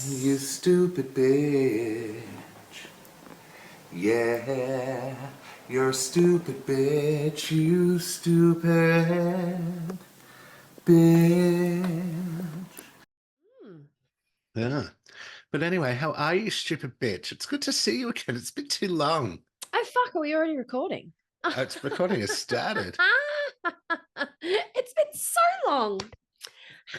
You stupid bitch. Yeah, you're a stupid bitch. You stupid bitch. Yeah. But anyway, how are you, stupid bitch? It's good to see you again. It's been too long. Oh, fuck, are we already recording? It's recording has started. It's been so long,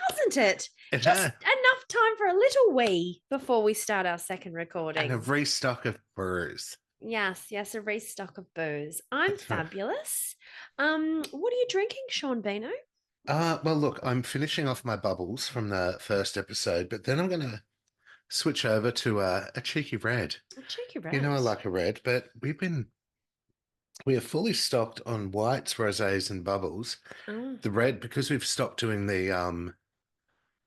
hasn't it? It Just has. enough time for a little wee before we start our second recording. And a restock of brews. Yes, a restock of booze. I'm That's right. fabulous. What are you drinking, Sean Bino? Well, look, I'm finishing off my bubbles from the first episode, but then I'm going to switch over to a cheeky red. A cheeky red. You know, I like a red, but we are fully stocked on whites, rosés, and bubbles. Oh. The red, because we've stopped doing the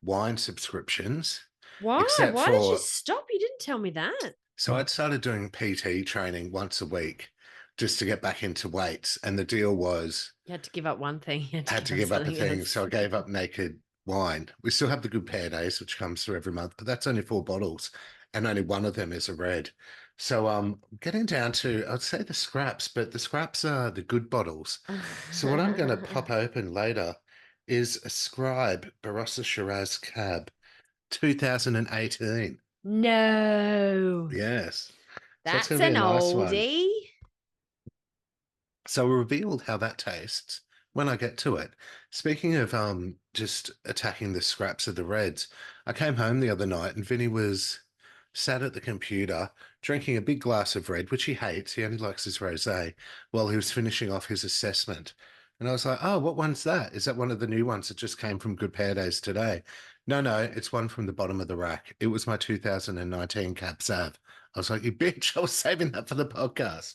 wine subscriptions, Why? except Why did you for stop? You didn't tell me that. so I'd started doing PT training once a week just to get back into weights, and the deal was You had to give up one thing. You I had to give up a something thing, else. so I gave up naked wine. We still have the good pair days, which comes through every month, but that's only 4 bottles, and only one of them is a red. So getting down to I'd say the scraps, but the scraps are the good bottles. So what I'm going to pop open later is a Scribe Barossa Shiraz Cab 2018. No, Yes. So it's that's going to be an a nice one. oldie. So we'll reveal how that tastes when I get to it. Speaking of just attacking the scraps of the reds, I came home the other night and Vinny was sat at the computer drinking a big glass of red, which he hates. He only likes his rosé, while he was finishing off his assessment. And I was like, "Oh, what one's that? Is that one of the new ones that just came from Good Pair Days today?" No, it's one from the bottom of the rack. It was my 2019 Cab Sav. I was like, "You bitch, I was saving that for the podcast."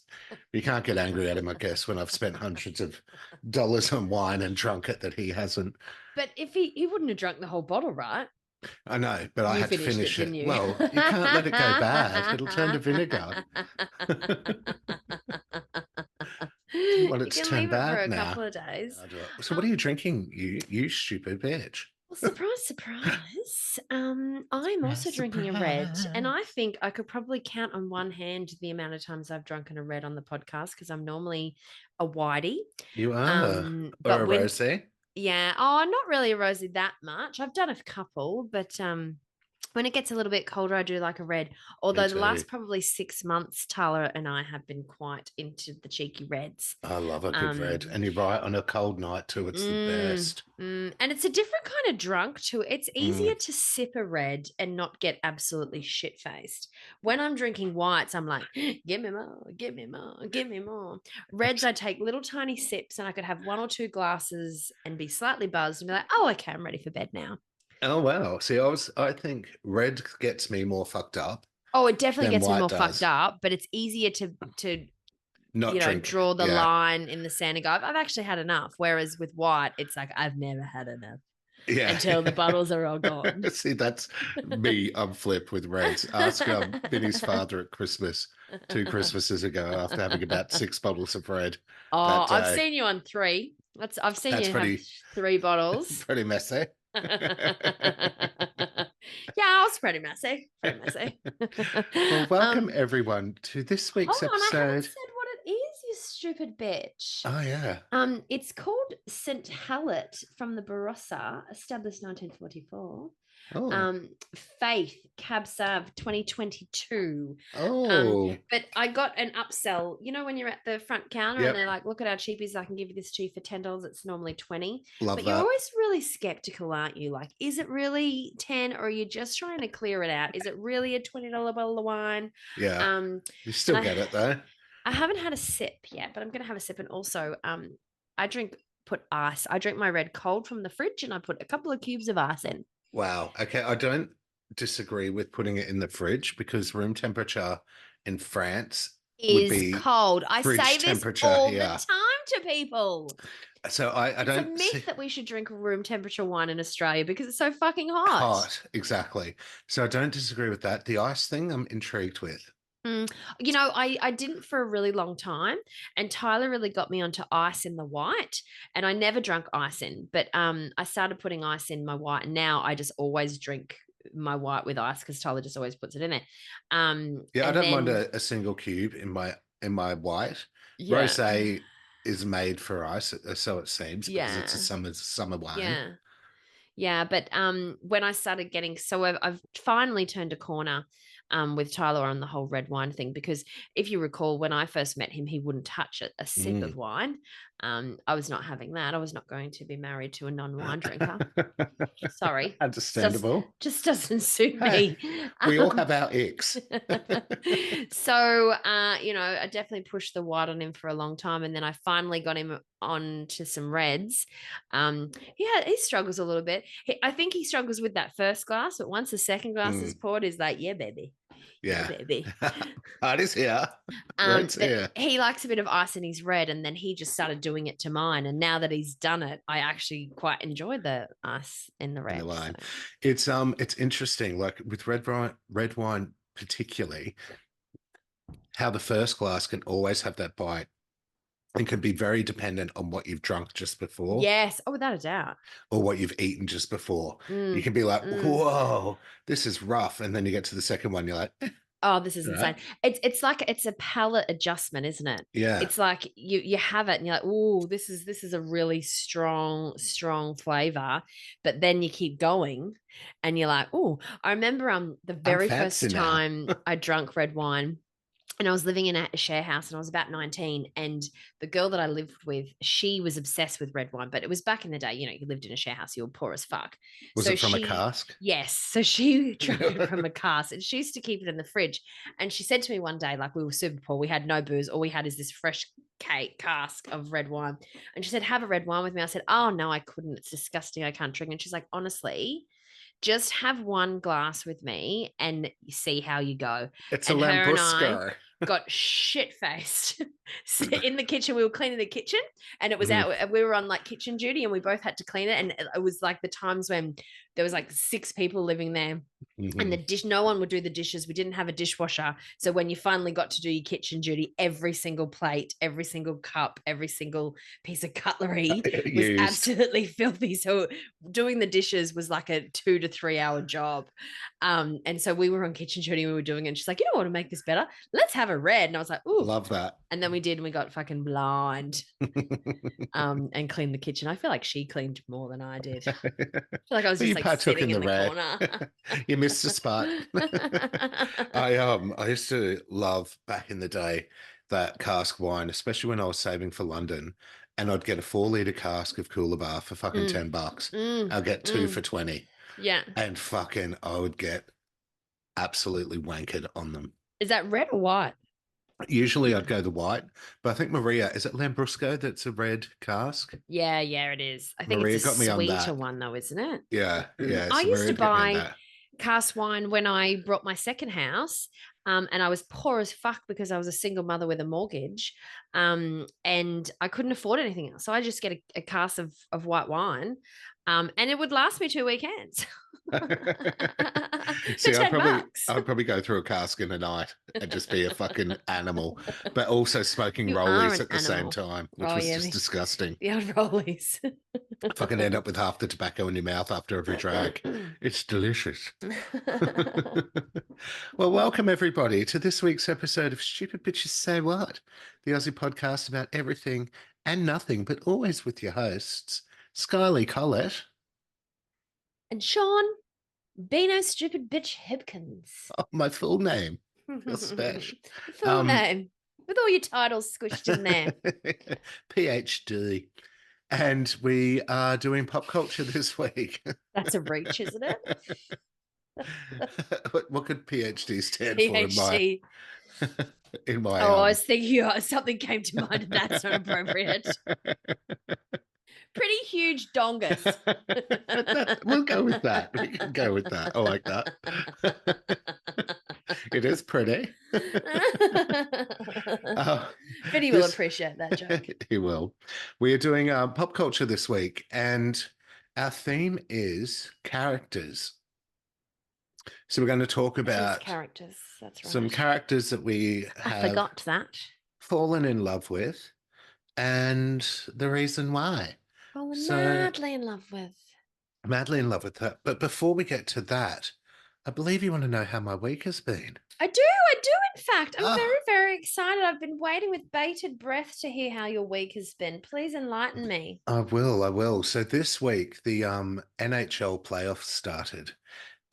You can't get angry at him, I guess, when I've spent hundreds of dollars on wine and drunk it that he hasn't. But if he wouldn't have drunk the whole bottle, right? I know, but I You had to finished it, finish didn't it. you? Well, you can't let it go bad. It'll turn to vinegar. Well, You it's can turned leave it for bad a now. couple of days. So what are you drinking, you stupid bitch? Well, surprise, surprise. I'm Surprise, also drinking a red, and surprise. I think I could probably count on one hand the amount of times I've drunken a red on the podcast because I'm normally a whitey. You are. Or But a rosé? yeah, oh, not really a rosy that much. I've done a couple, but when it gets a little bit colder, I do like a red. Me Although the too. last probably 6 months, Tyler and I have been quite into the cheeky reds. I love a good red. Um, And you're right, on a cold night too, it's the best. and it's a different kind of drunk too. It's Mm. easier to sip a red and not get absolutely shit faced. When I'm drinking whites, I'm like, give me more, give me more, give me more. Reds, I take little tiny sips and I could have one or two glasses and be slightly buzzed and be like, oh, okay, I'm ready for bed now. Oh wow. See, I think red gets me more fucked up Oh, it definitely than gets me white more fucked does. up, but it's easier to Not drink. draw the Yeah. line in the sand and go, I've actually had enough. Whereas with white, it's like, I've never had enough Yeah. until the bottles are all gone. See, that's me. I'm flip with reds. Ask Vinny's father at Christmas 2 Christmases ago after having about 6 bottles of red Oh, that I've day. seen you on three. I've seen That's you have 3 bottles. pretty messy. Yeah, I was pretty messy. Pretty messy. Well, welcome everyone to this week's Hold on, I haven't episode. said what it is, you stupid bitch. Oh yeah. It's called St. Hellet from the Barossa, established 1944. Oh. Faith Cab Sav 2022. Oh. But I got an upsell. You know, when you're at the front counter and Yep. they're like, look at our cheapies, I can give you this to you for $10. It's normally 20. Love But you're that. always really skeptical, aren't you? Like, is it really 10 or are you just trying to clear it out? Is it really a $20 bottle of wine? Yeah. Um, You and still get it though. I haven't had a sip yet, but I'm gonna have a sip. And also, I put ice. I drink my red cold from the fridge and I put a couple of cubes of ice in. Wow. Okay. I don't disagree with putting it in the fridge because room temperature in France would Is be cold. I fridge say this temperature all the here. time to people. So I It's a don't see myth that we should drink room temperature wine in Australia because it's so fucking hot. hot. Exactly. So I don't disagree with that. The ice thing I'm intrigued with. I didn't for a really long time, and Tyler really got me onto ice in the white, and I never drank ice in, but I started putting ice in my white, and now I just always drink my white with ice because Tyler just always puts it in there. Yeah, I And don't mind then a single cube in my white. yeah, Rosé is made for ice, so it seems, because it's a yeah, summer wine. yeah. Yeah, but when I started getting I've finally turned a corner with Tyler on the whole red wine thing because if you recall, when I first met him, he wouldn't touch a sip of Mm. wine. I was not having that. I was not going to be married to a non-wine drinker. Sorry, Understandable. just doesn't suit Hey, me. we all Um, have our icks. so I definitely pushed the white on him for a long time, and then I finally got him on to some reds. He struggles a little bit. I think he struggles with that first glass, but once the second glass is Mm, poured, he's like, yeah, baby. Yeah, yeah. baby. Party's here. Red's But here. he likes a bit of ice in his red, and then he just started doing it to mine. And now that he's done it, I actually quite enjoy the ice in the In the red. So wine. It's interesting, like with red wine particularly, how the first glass can always have that bite and can be very dependent on what you've drunk just before yes, oh, without a doubt. or what you've eaten just before. You Mm, can be like, mm. whoa, this is rough. And then you get to the second one, you're like, Oh, this is all insane. right. It's like it's a palate adjustment, isn't it? Yeah. It's like you have it and you're like, oh, this is a really strong flavor. But then you keep going and you're like, oh, I remember the I'm very fancy first now. time I drank red wine and I was living in a share house and I was about 19 and the girl that I lived with, she was obsessed with red wine, but it was back in the day, you lived in a share house, you were poor as fuck. Was So it from a she, cask? yes, so she drank it from a cask and she used to keep it in the fridge. And she said to me one day, like we were super poor, we had no booze, all we had is this fresh cask of red wine. And she said, have a red wine with me. I said, oh no, I couldn't. It's disgusting. I can't drink. And she's like, honestly, just have one glass with me and see how you go. It's a And her and I Lambrusco. got shit faced in the kitchen. We were cleaning the kitchen and it was Mhm. out. We were on like kitchen duty and we both had to clean it. And it was like the times when there was like 6 people living there and the Mhm. dish, no one would do the dishes. We didn't have a dishwasher. So when you finally got to do your kitchen duty, every single plate, every single cup, every single piece of cutlery was Used. absolutely filthy. So doing the dishes was like a 2 to 3 hour job. And so we were on kitchen duty, we were doing it. And she's like, you know what to make this better? Let's have a red. And I was like, ooh. Love that. And then we did, and we got fucking blind and cleaned the kitchen. I feel like she cleaned more than I did. I feel like I was Well, just you like partook sitting in in the the red. corner. You missed the spot. I used to love back in the day that cask wine, especially when I was saving for London, and I'd get a 4 litre cask of Coolabah for fucking Mm, $10. mm, I'll get two mm. for 20. Yeah. And fucking I would get absolutely wankered on them. Is that red or white? Usually I'd go the white, but I think Maria, is it Lambrusco that's a red cask? Yeah, yeah, it is. I think it's Maria a got me on sweeter that. one though, isn't it? Yeah, yeah. I So used to Maria'd get me on buy that. cask wine when I brought my second house. And I was poor as fuck because I was a single mother with a mortgage. And I couldn't afford anything else. So I just get a cask of white wine. And it would last me 2 weekends for See, I'd 10 probably bucks. I'd probably go through a cask in a night and just be a fucking animal, but also smoking You are rollies an at the same animal. time, which Oh was yeah, just disgusting. the unrollies. Fucking end up with half the tobacco in your mouth after every drag. It's delicious. Well, welcome everybody to this week's episode of Stupid Bitches Say What, the Aussie podcast about everything and nothing, but always with your hosts, Skye Collett. And Sean, be no stupid bitch Hipkins. Oh, my full name. Feel special. Full name with all your titles squished in there. PhD. And we are doing pop culture this week. That's a reach, isn't it? What could PhD stand for PhD. in my Oh, I was thinking something came to mind and that's not appropriate. Pretty huge dongus. We'll go with that. We can go with that. I like that. It is pretty. Vinny will appreciate that joke. He will. We are doing pop culture this week, and our theme is characters. So we're going to talk about characters. That's right. some characters that we I have forgot that. fallen in love with, and the reason why. Fallen So madly in love with. madly in love with her. But before we get to that, I believe you want to know how my week has been. I do, in fact. I'm Oh, very, very excited. I've been waiting with bated breath to hear how your week has been. Please enlighten me. I will. So this week the NHL playoffs started.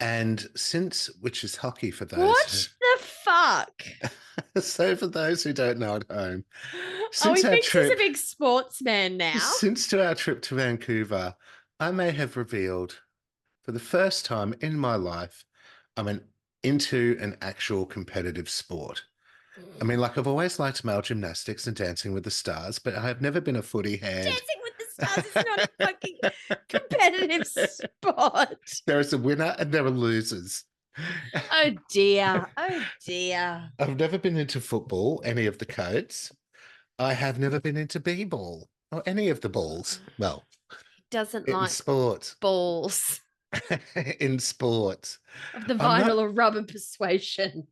And since, which is hockey for those What the fuck? so for those who don't know at home, Oh, he since our thinks he's a trip, big sportsman now. since to our trip to Vancouver, I may have revealed for the first time in my life, into an actual competitive sport. I mean, like I've always liked male gymnastics and Dancing with the Stars, but I have never been a footy hand. Dancing with the Stars is not a fucking competitive sport. There is a winner and there are losers. Oh dear. Oh dear. I've never been into football, any of the codes. I have never been into b-ball or any of the balls. Well, He doesn't in like sport. balls In sport. of the I'm vinyl not, or rubber persuasion.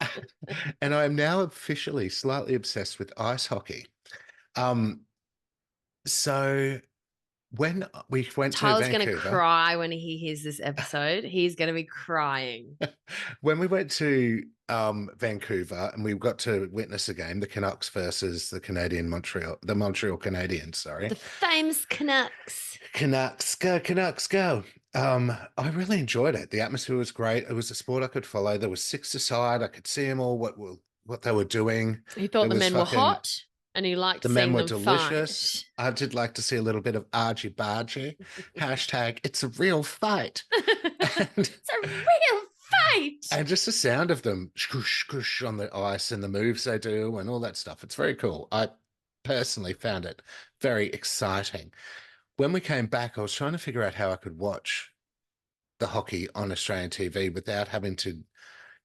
and I am now officially slightly obsessed with ice hockey. Um, so when we went to Tyler's going to Vancouver, cry when he hears this episode. He's going to be crying. when we went to Vancouver and we got to witness a game, the Canucks versus the Montreal Canadiens, sorry. The famous Canucks. Canucks, go, Canucks, go. I really enjoyed it. The atmosphere was great. It was a sport I could follow. There was six aside. I could see them all, what they were doing. He thought There the was men were fucking hot and he liked The men seeing were them delicious. I did like to see a little bit of argy bargy. Hashtag it's a real fight. fight. And, It's a real fight. and just the sound of them squish, squish on the ice and the moves they do and all that stuff. It's very cool. I personally found it very exciting. When we came back, I was trying to figure out how I could watch the hockey on Australian TV without having to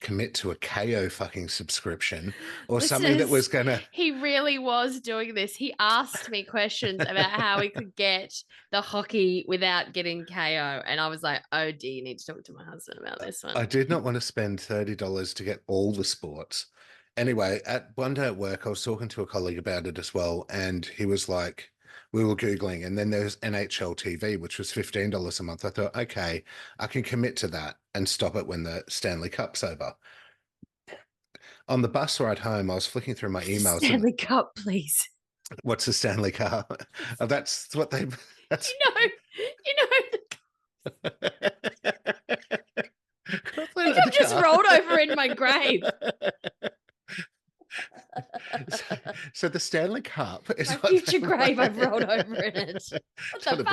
commit to a KO fucking subscription or something that was gonna. He really was doing this. He asked me questions about how he could get the hockey without getting KO. And I was like, oh, do you need to talk to my husband about this one? I did not want to spend $30 to get all the sports. Anyway, at one day at work, I was talking to a colleague about it as well, and he was like, we were Googling, and then there's NHL TV, which was $15 a month. I thought, okay, I can commit to that and stop it when the Stanley Cup's over. On the bus ride home, I was flicking through my emails. Stanley Cup, please. What's the Stanley Cup? Oh, that's what they. That's... I've just rolled over in my grave. So the Stanley Cup is my future grave. I've rolled over in it. What the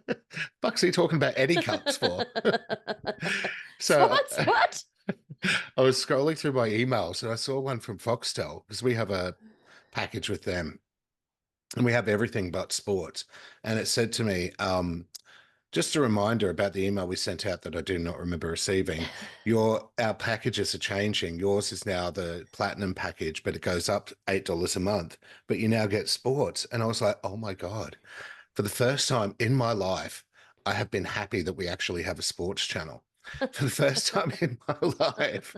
fuck? Fuck's he talking about Eddie Cups for? So what? I was scrolling through my emails and I saw one from Foxtel because we have a package with them and we have everything but sports. And it said to me, just a reminder about the email we sent out that I do not remember receiving. Our packages are changing. Yours is now the platinum package, but it goes up $8 a month. But you now get sports. And I was like, oh my God. For the first time in my life, I have been happy that we actually have a sports channel. For the first time in my life.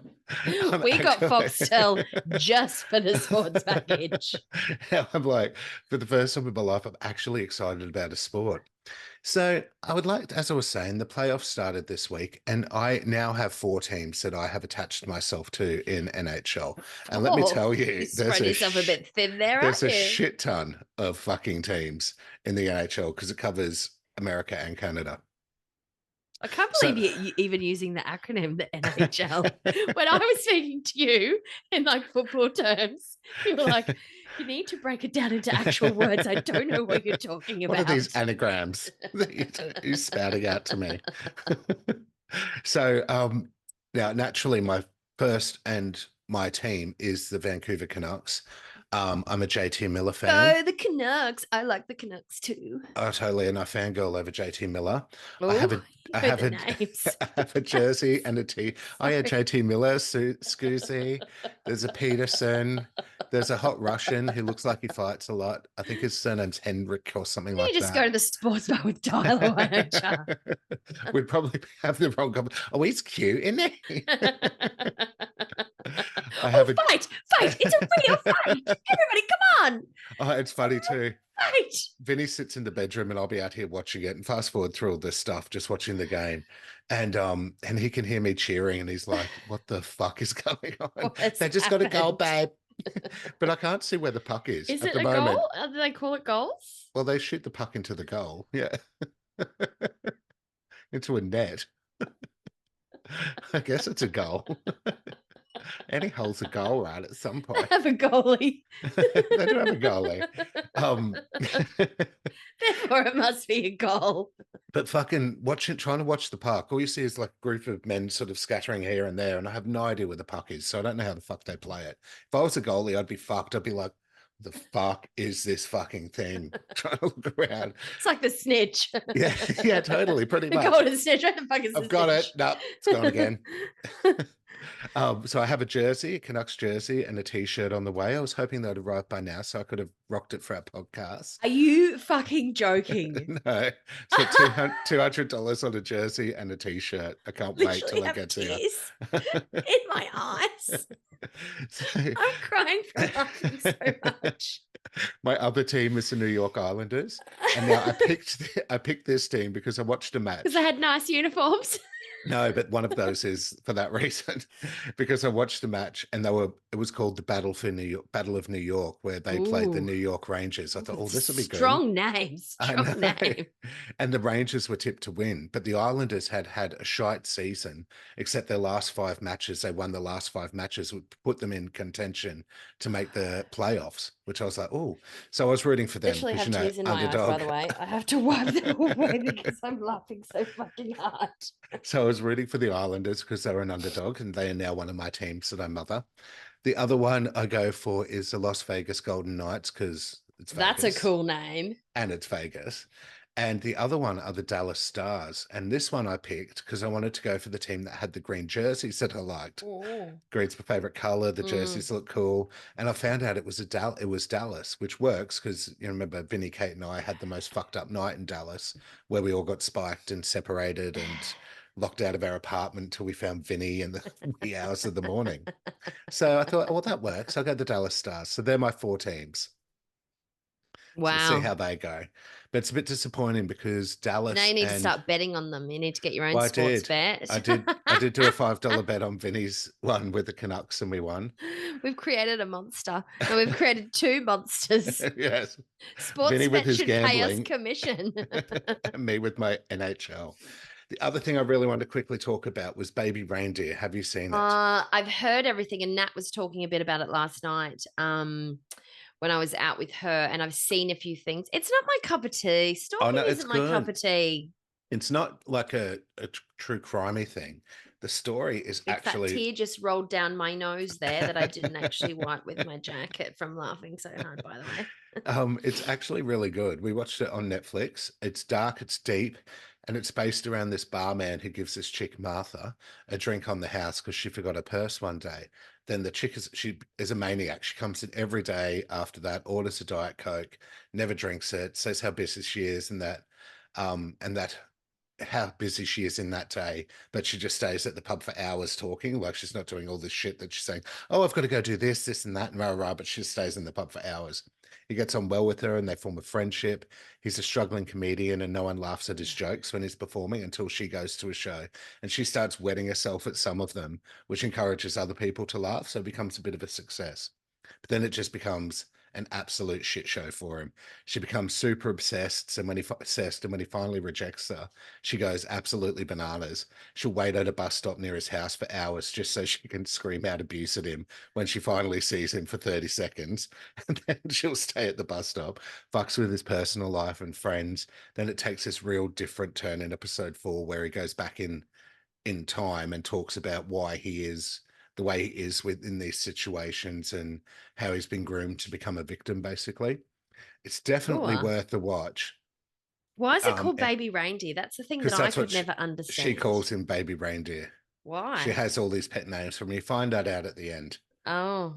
We got Foxtel just for the sports package. I'm like, for the first time in my life, I'm actually excited about a sport. So I would like, as I was saying, the playoffs started this week, and I now have 4 teams that I have attached myself to in NHL. And let me tell you, spread yourself a bit thin there. There's a shit ton of fucking teams in the NHL because it covers America and Canada. I can't believe you're even using the acronym, the NHL. When I was speaking to you in like football terms, you were like, you need to break it down into actual words. I don't know what you're talking about. What are these anagrams that you're spouting out to me? So now, naturally, my first and my team is the Vancouver Canucks. I'm a JT Miller fan. Oh, the Canucks. I like the Canucks too. Oh, totally. And I fangirl over JT Miller. Ooh, I have a jersey and a tee. I had JT Miller, Scoozy. There's a Peterson. There's a hot Russian who looks like he fights a lot. I think his surname's Henrik or something like that. You just go to the sports bar with Tyler, why don't you? We'd probably have the wrong comment. Oh, he's cute, isn't he? Fight! It's a real fight! Everybody, come on! Oh, it's funny too. Right. Vinny sits in the bedroom and I'll be out here watching it and fast forward through all this stuff, just watching the game. And he can hear me cheering and he's like, what the fuck is going on? What's They just got to go, happened? babe. But I can't see where the puck is Is at it the a goal? moment. Do they call it goals? Well, they shoot the puck into the goal. Yeah. Into a net. I guess it's a goal. Any hole's a goal, right? At some They point. have a goalie. They do have a goalie. Therefore, it must be a goal. But fucking trying to watch the puck, all you see is like a group of men sort of scattering here and there, and I have no idea where the puck is, so I don't know how the fuck they play it. If I was a goalie, I'd be fucked. I'd be like, the fuck is this fucking thing? Trying to look around. It's like the snitch. Yeah, yeah, totally, pretty The much. golden snitch. What the fuck is I've the got snitch? it. No, it's gone again. So I have a jersey, a Canucks jersey, and a t-shirt on the way. I was hoping they'd arrive by now, so I could have rocked it for our podcast. Are you fucking joking? No, so $200 on a jersey and a t-shirt. I can't wait Literally till I have get to tears you. in my eyes. So, I'm crying from laughing so much. my other team is the New York Islanders, and now I picked this team because I watched a match. Because they had nice uniforms. No, but one of those is for that reason, because I watched the match and it was called the Battle of New York, where they played the Ooh. New York Rangers. I thought, oh, this will be good. Strong name. I Strong know. name. And the Rangers were tipped to win, but the Islanders had a shite season, except their last 5 matches. They won the last 5 matches, would put them in contention to make the playoffs, which I was like, oh. So I was rooting for them Literally because, have tears in my eyes, by the way. I have to wipe them away because I'm laughing so fucking hard. So I was rooting for the Islanders because they were an underdog and they are now one of my teams that I mother. The other one I go for is the Las Vegas Golden Knights because it's Vegas. That's a cool name. And it's Vegas. And the other one are the Dallas Stars. And this one I picked because I wanted to go for the team that had the green jerseys that I liked. Oh. Green's my favorite color. The jerseys look cool. And I found out it was Dallas, which works because you remember Vinny, Kate, and I had the most fucked up night in Dallas where we all got spiked and separated and locked out of our apartment until we found Vinny in the wee hours of the morning. So I thought, well, that works. I'll go the Dallas Stars. So they're my 4 teams. Wow. So we'll see how they go. But it's a bit disappointing because Dallas. Now you need to start betting on them. You need to get your own Well, sports bet. I did do a $5 bet on Vinny's one with the Canucks and we won. We've created a monster. No, we've created 2 monsters. Yes. Sports Vinny with bet his should pay us gambling. commission. Me with my NHL. The other thing I really wanted to quickly talk about was Baby Reindeer. Have you seen it? I've heard everything, and Nat was talking a bit about it last night when I was out with her, and I've seen a few things. It's not my cup of tea. Stalking isn't my cup of tea. It's not like a true crimey thing. The story is actually... That tear just rolled down my nose there that I didn't actually wipe with my jacket from laughing so hard, by the way. It's actually really good. We watched it on Netflix. It's dark, it's deep, and it's based around this barman who gives this chick, Martha, a drink on the house because she forgot her purse one day. Then the chick she is a maniac. She comes in every day after that, orders a Diet Coke, never drinks it, says how busy she is and that how busy she is in that day, but she just stays at the pub for hours talking, like she's not doing all this shit that she's saying, oh, I've got to go do this and that, and rah, rah, but she stays in the pub for hours. He gets on well with her and they form a friendship. He's a struggling comedian and no one laughs at his jokes when he's performing until she goes to a show and she starts wetting herself at some of them, which encourages other people to laugh, so it becomes a bit of a success. But then it just becomes an absolute shit show for him. She becomes super obsessed, and when he finally rejects her, she goes absolutely bananas. She'll wait at a bus stop near his house for hours just so she can scream out abuse at him when she finally sees him for 30 seconds. And then she'll stay at the bus stop, fucks with his personal life and friends. Then it takes this real different turn in episode 4 where he goes back in time and talks about why he is the way he is within these situations and how he's been groomed to become a victim, basically. It's definitely worth the watch. Why is it called Baby Reindeer? That's the thing that I could never understand. She calls him Baby Reindeer. Why? She has all these pet names from me. Find that out at the end. Oh,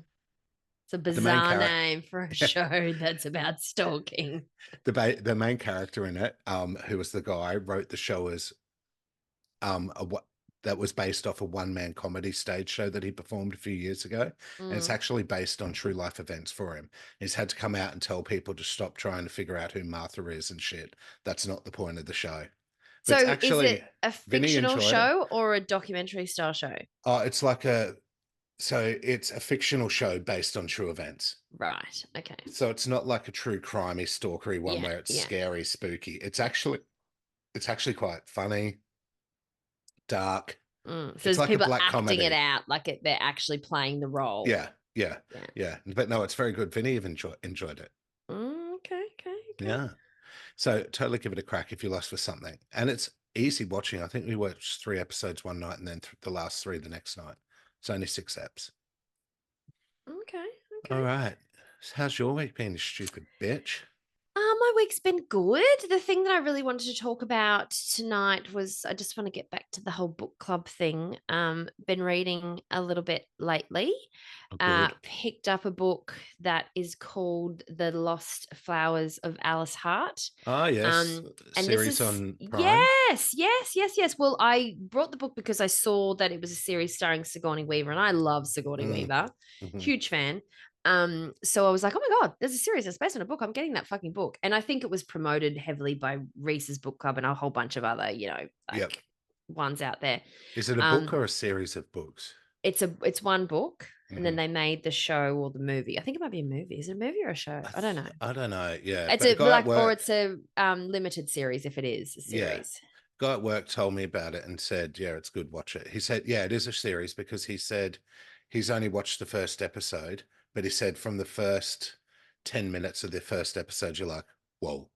it's a bizarre name for a show that's about stalking. The main character in it, who was the guy, wrote the show as that was based off a one-man comedy stage show that he performed a few years ago. And it's Mm. actually based on true life events for him. He's had to come out and tell people to stop trying to figure out who Martha is and shit. That's not the point of the show. But it's So is it actually, a Vinny fictional enjoyed it. show or a documentary style show? Oh, so it's a fictional show based on true events. Right. Okay. So it's not like a true crimey, stalkery one Yeah. where it's Yeah. scary, spooky. It's actually quite funny, dark. So It's there's like a people black acting it comedy. out like they're actually playing the role. Yeah, yeah, Yeah. yeah. But no, it's very good. Vinny even enjoyed it. Okay. Okay. Okay. Yeah. So totally give it a crack if you're lost for something. And it's easy watching. I think we watched 3 episodes one night and then the last three the next night. It's only 6 eps. Okay. All Okay. right. So how's your week been, you stupid bitch? My week's been good. The thing that I really wanted to talk about tonight was I just want to get back to the whole book club thing. Been reading a little bit lately. Oh, good. Picked up a book that is called The Lost Flowers of Alice Hart. Ah, yes. And this Series is on Prime. yes. Well, I brought the book because I saw that it was a series starring Sigourney Weaver, and I love Sigourney Mm. Weaver, Mhm. huge fan. So I was like, oh my god, there's a series that's based on a book. I'm getting that fucking book, and I think it was promoted heavily by Reese's Book Club and a whole bunch of other, Yep. ones out there. Is it a book Um, or a series of books? it's one book, and then Mhm. they made the show or the movie. I think it might be a movie. Is it a movie or a show? I don't know. I don't know. Yeah, It's but a a guy at like, or work, it's a limited series if it is a yeah, series. guy at work told me about it and said, yeah, it's good. Watch it. He said, yeah, it is a series because he said he's only watched the first episode, but he said from the first 10 minutes of the first episode, you're like, whoa.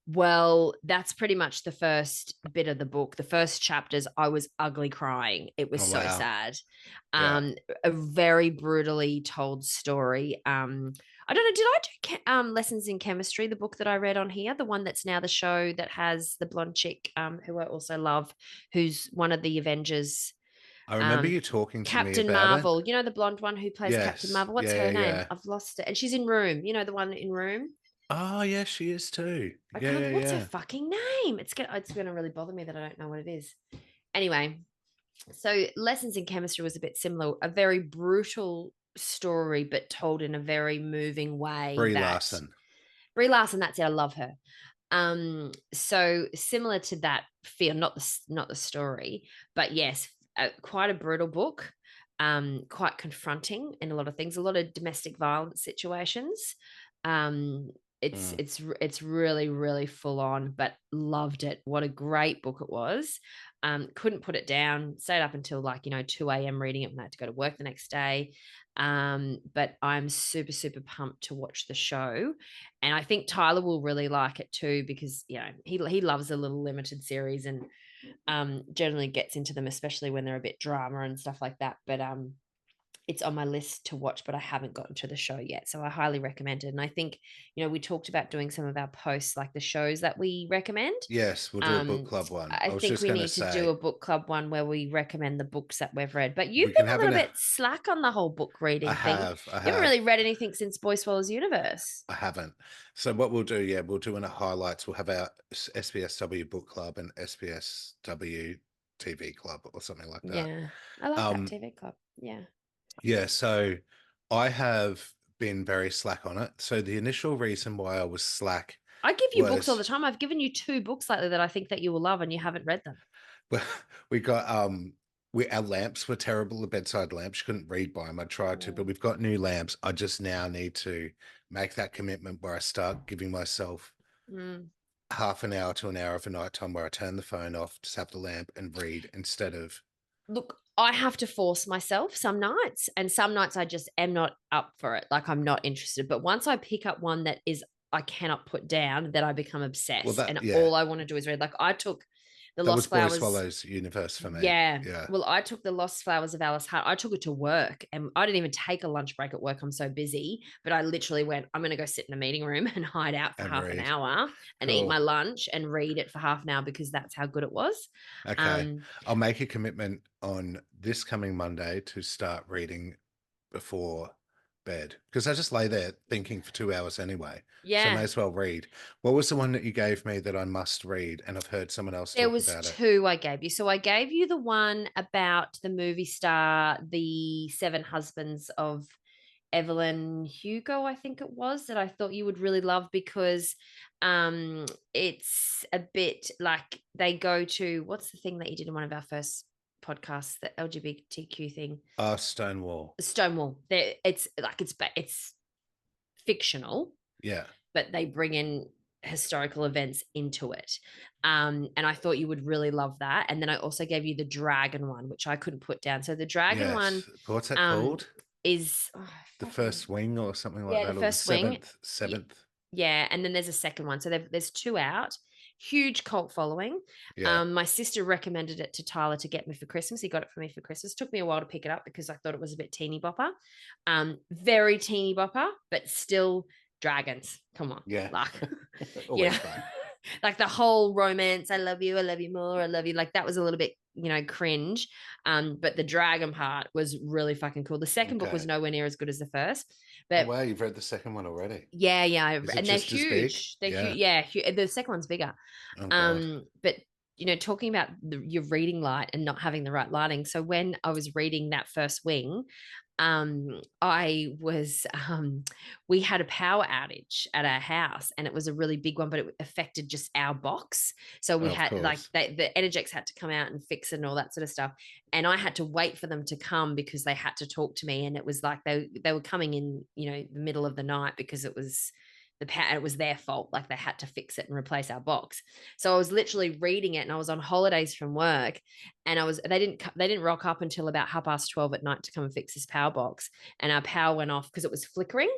Well, that's pretty much the first bit of the book. The first chapters, I was ugly crying. It was Oh so wow. sad. Yeah. A very brutally told story. I don't know. Did I do lessons in chemistry? The book that I read on here, the one that's now the show that has the blonde chick, who I also love, who's one of the Avengers. I remember Um, you talking to me Captain about it. Marvel. You know the blonde one who plays Captain Yes. Marvel. What's Yeah, her name? yeah. I've lost it. And she's in Room. You know the one in Room. Oh, yeah, she is too. I Yeah, can't. yeah, What's her yeah. fucking name? It's gonna really bother me that I don't know what it is. Anyway, so lessons in chemistry was a bit similar. A very brutal story, but told in a very moving way. Brie That Larson. Brie Larson. That's it. I love her. So similar to that feel, not the story, but yes, quite a brutal book. Quite confronting in a lot of things, a lot of domestic violence situations. Um, it's Mm. it's it's really really full on, but loved it. What a great book it was. Couldn't put it down. Stayed up until 2 a.m. reading it when I had to go to work the next day. But I'm super super pumped to watch the show, and I think Tyler will really like it too because he loves a little limited series and generally gets into them, especially when they're a bit drama and stuff like that. But it's on my list to watch, but I haven't gotten to the show yet. So I highly recommend it. And I think, we talked about doing some of our posts, like the shows that we recommend. Yes, we'll do a book club one. I I was think just we going to need to do say a book club one where we recommend the books that we've read. But you've we been can a have little an. bit slack on the whole book I reading thing. have, I You haven't have, really read anything since Boy Swallows Universe. I haven't. So what we'll do, yeah, we'll do in a highlights. We'll have our SBSW book club and SBSW TV club or something like that. Yeah. I like that Um, TV club. Yeah. yeah. So I have been very slack on it. So the initial reason why I was slack I give you books all was the time. I've given you 2 books lately that I think that you will love, and you haven't read them. well, we got our lamps were terrible. The bedside lamps, you couldn't read by them. I tried to, but Mm. we've got new lamps. I just now need to make that commitment where I start giving myself Mm. half an hour to an hour of a night time where I turn the phone off, just have the lamp and read instead of. Look, I have to force myself some nights, and some nights I just am not up for it. Like I'm not interested. But once I pick up one that is I cannot put down, that I become Well, obsessed, that and yeah, all I want to do is read. Like I took the that was Lost Boy Flowers. Swallows universe for me. Yeah. Yeah, Well, I took the Lost Flowers of Alice Hart. I took it to work, and I didn't even take a lunch break at work. I'm so busy. But I literally went, I'm going to go sit in a meeting room and hide out for and half an read. hour and eat my Cool. lunch and read it for half an hour because that's how good it was. Okay, Um, I'll make a commitment on this coming Monday to start reading before bed because I just lay there thinking for 2 hours anyway. So I may Yeah. as well read. What was the one that you gave me that I must read? And I've heard someone else There talk was about it. two I gave you. So I gave you the one about the movie star, the seven husbands of Evelyn Hugo, I think it was, that I thought you would really love because it's a bit like they go to, what's the thing that you did in one of our first podcasts, the LGBTQ thing? Stonewall. Stonewall. It's like it's fictional, Yeah. but they bring in historical events into it. And I thought you would really love that. And then I also gave you the dragon one, which I couldn't put down. So the dragon one Yes. What's that um, called? is The first wing or something like yeah, the that, or the first swing. seventh. Yeah, and then there's a second one. So there's two out. Huge cult following. Yeah. My sister recommended it to Tyler to get me for Christmas. He got it for me for Christmas. Took me a while to pick it up because I thought it was a bit teeny bopper. Very teeny bopper, but still dragons. Come on. Yeah. Like, Always fun. like the whole romance, I love you more, I love you. Like that was a little bit, cringe. But the dragon part was really fucking cool. The second book was Okay. nowhere near as good as the first. Oh But wow, you've read the second one already. yeah, Is it and they're just as big? huge. They're Yeah. huge. Yeah, the second one's bigger. Oh God. But talking about your reading light and not having the right lighting. So when I was reading that first wing, I was we had a power outage at our house, and it was a really big one, but it affected just our box. So we Oh, of had like course. the Energex had to come out and fix it and all that sort of stuff. And I had to wait for them to come because they had to talk to me, and it was like they were coming in, the middle of the night because it was it was their fault. Like they had to fix it and replace our box. So I was literally reading it, and I was on holidays from work, and they didn't rock up until about 12:30 at night to come and fix this power box, and our power went off because it was flickering.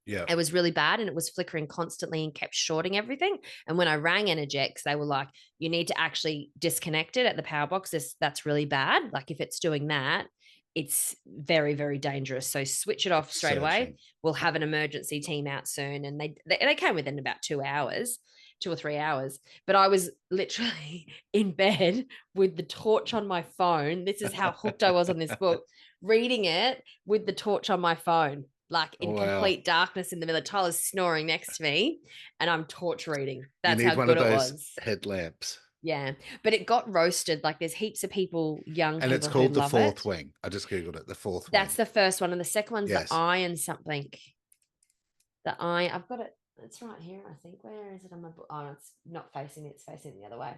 Yeah. It was really bad, and it was flickering constantly and kept shorting everything. And when I rang Energex, they were like, you need to actually disconnect it at the power box. That's really bad. Like if it's doing that, it's very, very dangerous. So switch it off It's straight away. surging. We'll have an emergency team out soon. And they came within about 2 hours, 2 or 3 hours. But I was literally in bed with the torch on my phone. This is how hooked I was on this book, reading it with the torch on my phone, like Oh in wow. complete darkness in the middle. Tyler's snoring next to me, and I'm torch reading. You That's need how one good of it those was. headlamps. Yeah, but it got roasted. Like there's heaps of people, young And it's people who called the love fourth it. wing. I just Googled it. The fourth That's wing. the first one, and the second one's the Yes. iron something. I've got it. It's right here, I think. Where is it on my book? Oh, it's not facing it. It's facing the other way.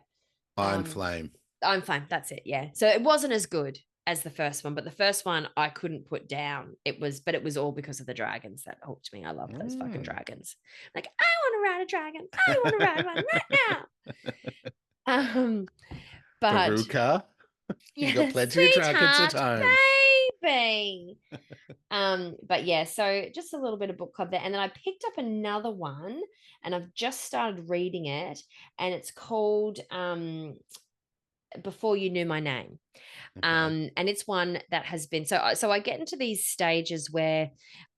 Iron Flame. I'm fine. That's it. Yeah. So it wasn't as good as the first one, but the first one I couldn't put down. But it was all because of the dragons that hooked me. I love those fucking dragons. Like, I want to ride a dragon. I want to ride one right now. But Veruca. You got yeah, plenty of dragons at sweetheart, home. baby. But yeah, so just a little bit of book club there. And then I picked up another one, and I've just started reading it, and it's called Before You Knew My Name. Okay. And it's one that has been so I get into these stages where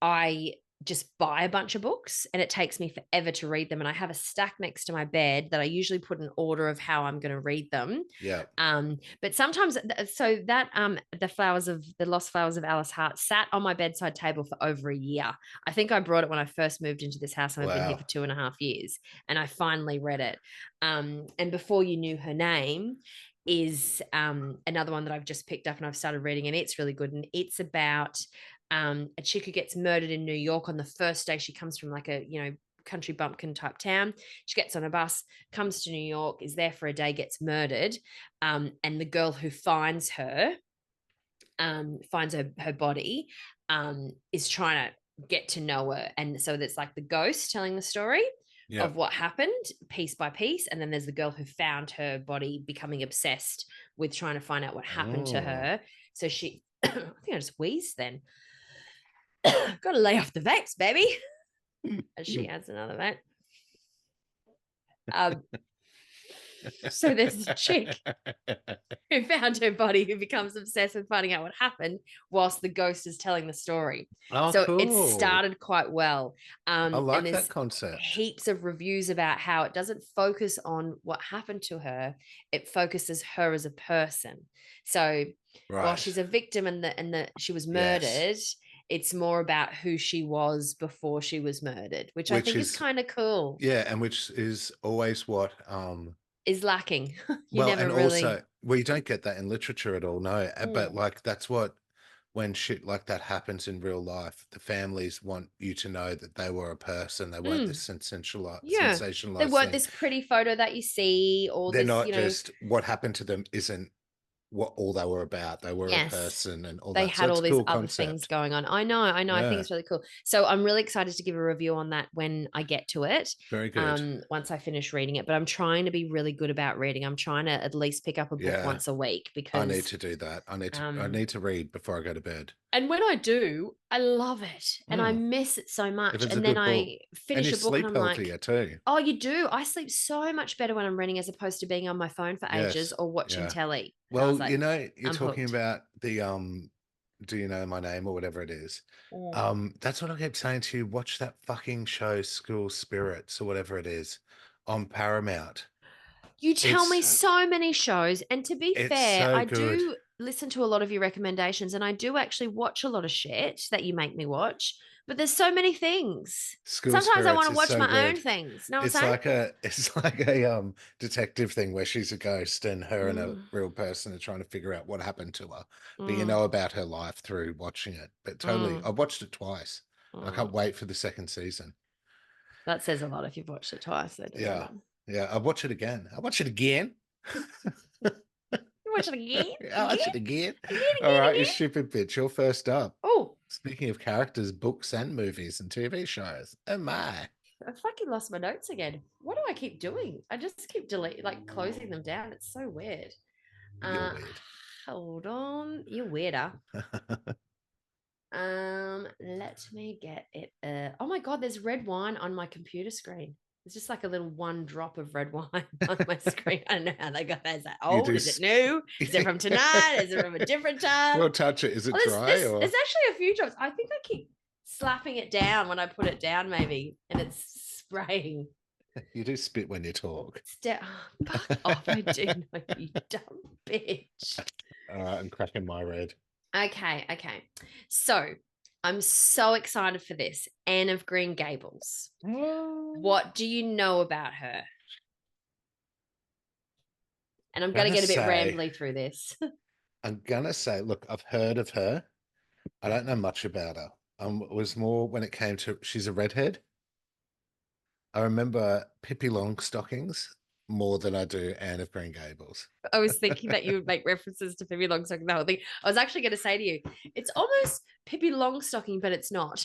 I just buy a bunch of books, and it takes me forever to read them, and I have a stack next to my bed that I usually put in order of how I'm going to read them. Yeah. But sometimes the Lost Flowers of Alice Hart sat on my bedside table for over a year. I think I brought it when I first moved into this house, and I've been here Wow. for 2.5 years, and I finally read it. And Before You Knew Her Name is another one that I've just picked up and I've started reading, and it's really good. And it's about a chick who gets murdered in New York on the first day she comes from, like a country bumpkin type town. She gets on a bus, comes to New York, is there for a day, gets murdered, and the girl who finds her body, is trying to get to know her. And so there's like the ghost telling the story Yeah. of what happened piece by piece, and then there's the girl who found her body becoming obsessed with trying to find out what happened to her. So she I think I just wheezed then. Gotta lay off the vapes, baby. And she has another vape. So there's a chick who found her body, who becomes obsessed with finding out what happened whilst the ghost is telling the story. Oh, So it cool. started quite well. I And like that there's concept. heaps of reviews about how it doesn't focus on what happened to her. It focuses her as a person. So while Right. she's a victim and she was Yes. murdered, It's more about who she was before she was murdered, which I which think is is kind of cool. yeah, and which is always what Is lacking. You well, never and really. also well, you don't get that in literature at all, no. But Mm, like that's what when shit like that happens in real life, the families want you to know that they were a person. They weren't this mm, yeah. They sensationalized weren't thing. this pretty photo that you see, or They're this, not just what happened to them isn't what all they were about. They were a yes, person and all they that. So had it's all a these cool other things concept. going on. I know. I think Yeah, it's really cool. So I'm really excited to give a review on that when I get to it. very good. Once I finish reading it. But I'm trying to be really good about reading. I'm trying to at least pick up a book Yeah, once a week I need because to do that. I um need to read before I go to bed. and when I do, I love it and I Mm, miss it so if much. it's a And then good book. I And finish you a book and sleep I'm like, healthier too. oh, you do? I sleep so much better when I'm reading as opposed to being on my phone for ages Yes. or watching Yeah. telly. And I was Well, like, you're I'm talking hooked. about the Do You Know My Name or whatever it is. Mm. That's what I kept saying to you. Watch that fucking show, School Spirits or whatever it is, on Paramount. You tell me It's so many shows. And to be it's fair, so I good. do listen to a lot of your recommendations and I do actually watch a lot of shit that you make me watch. But there's so many things. School Sometimes I want Spirits to is watch so my own good. things. Know what I'm It's saying? like a it's like a detective thing where she's a ghost and her and a Mm, real person are trying to figure out what happened to her. But you mm, know about her life through watching it. But totally, mm, I watched it twice. And I mm. can't wait for the second season. That says a lot if you've watched it twice, though, doesn't Yeah. it? Yeah. I'll watch it again. I'll watch it again. You watch it again, I'll again, watch it again. again, All again, right, you again. stupid bitch. You're first up. Oh, Speaking of characters, books and movies and TV shows. Oh my. I fucking lost my notes again. What do I keep doing? I just keep deleting, like closing them down. It's so weird. You're Uh, weird. hold on. You're weirder. Let me get it. Oh my god, there's red wine on my computer screen. It's just like a little one drop of red wine on my screen. I don't know how they got that. Is that You old? do. Is it new? Is it from tonight? Is it from a different time? We'll touch it. Is it Oh, there's dry this. or There's actually a few drops. I think I keep slapping it down when I put it down, maybe, and it's spraying. you do spit when you talk? Fuck off! I do know, you dumb bitch. All right, I'm cracking my red. Okay. So I'm so excited for this. Anne of Green Gables. What do you know about her? And I'm going to Gonna get a bit say, rambly through this. I'm gonna say, look, I've heard of her. I don't know much about her. It was more when it came to she's a redhead. I remember Pippi Longstockings more than I do Anne of Green Gables. I was thinking that you would make references to Pippi Longstocking the whole thing. I was actually going to say to you, it's almost Pippi Longstocking, but it's not.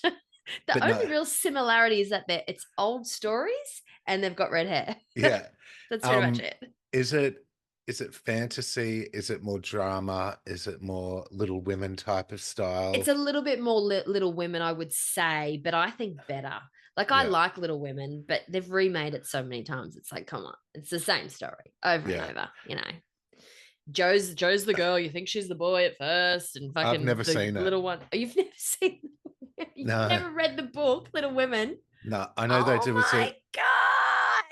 The But no, only real similarity is that it's old stories and they've got red hair. yeah. That's pretty much Um, it. is it fantasy? Is it more drama? Is it more Little Women type of It's style? a little bit more Little Women, I would say, but I think better. Like I Yeah, like Little Women, but they've remade it so many times. It's like, come on, it's the same story over and yeah. over. Joe's the girl. You think she's the boy at first, and I've fucking never the seen it. little one. Oh, you've never seen. You've No, never read the book, Little Women. no. I know Oh there was a. my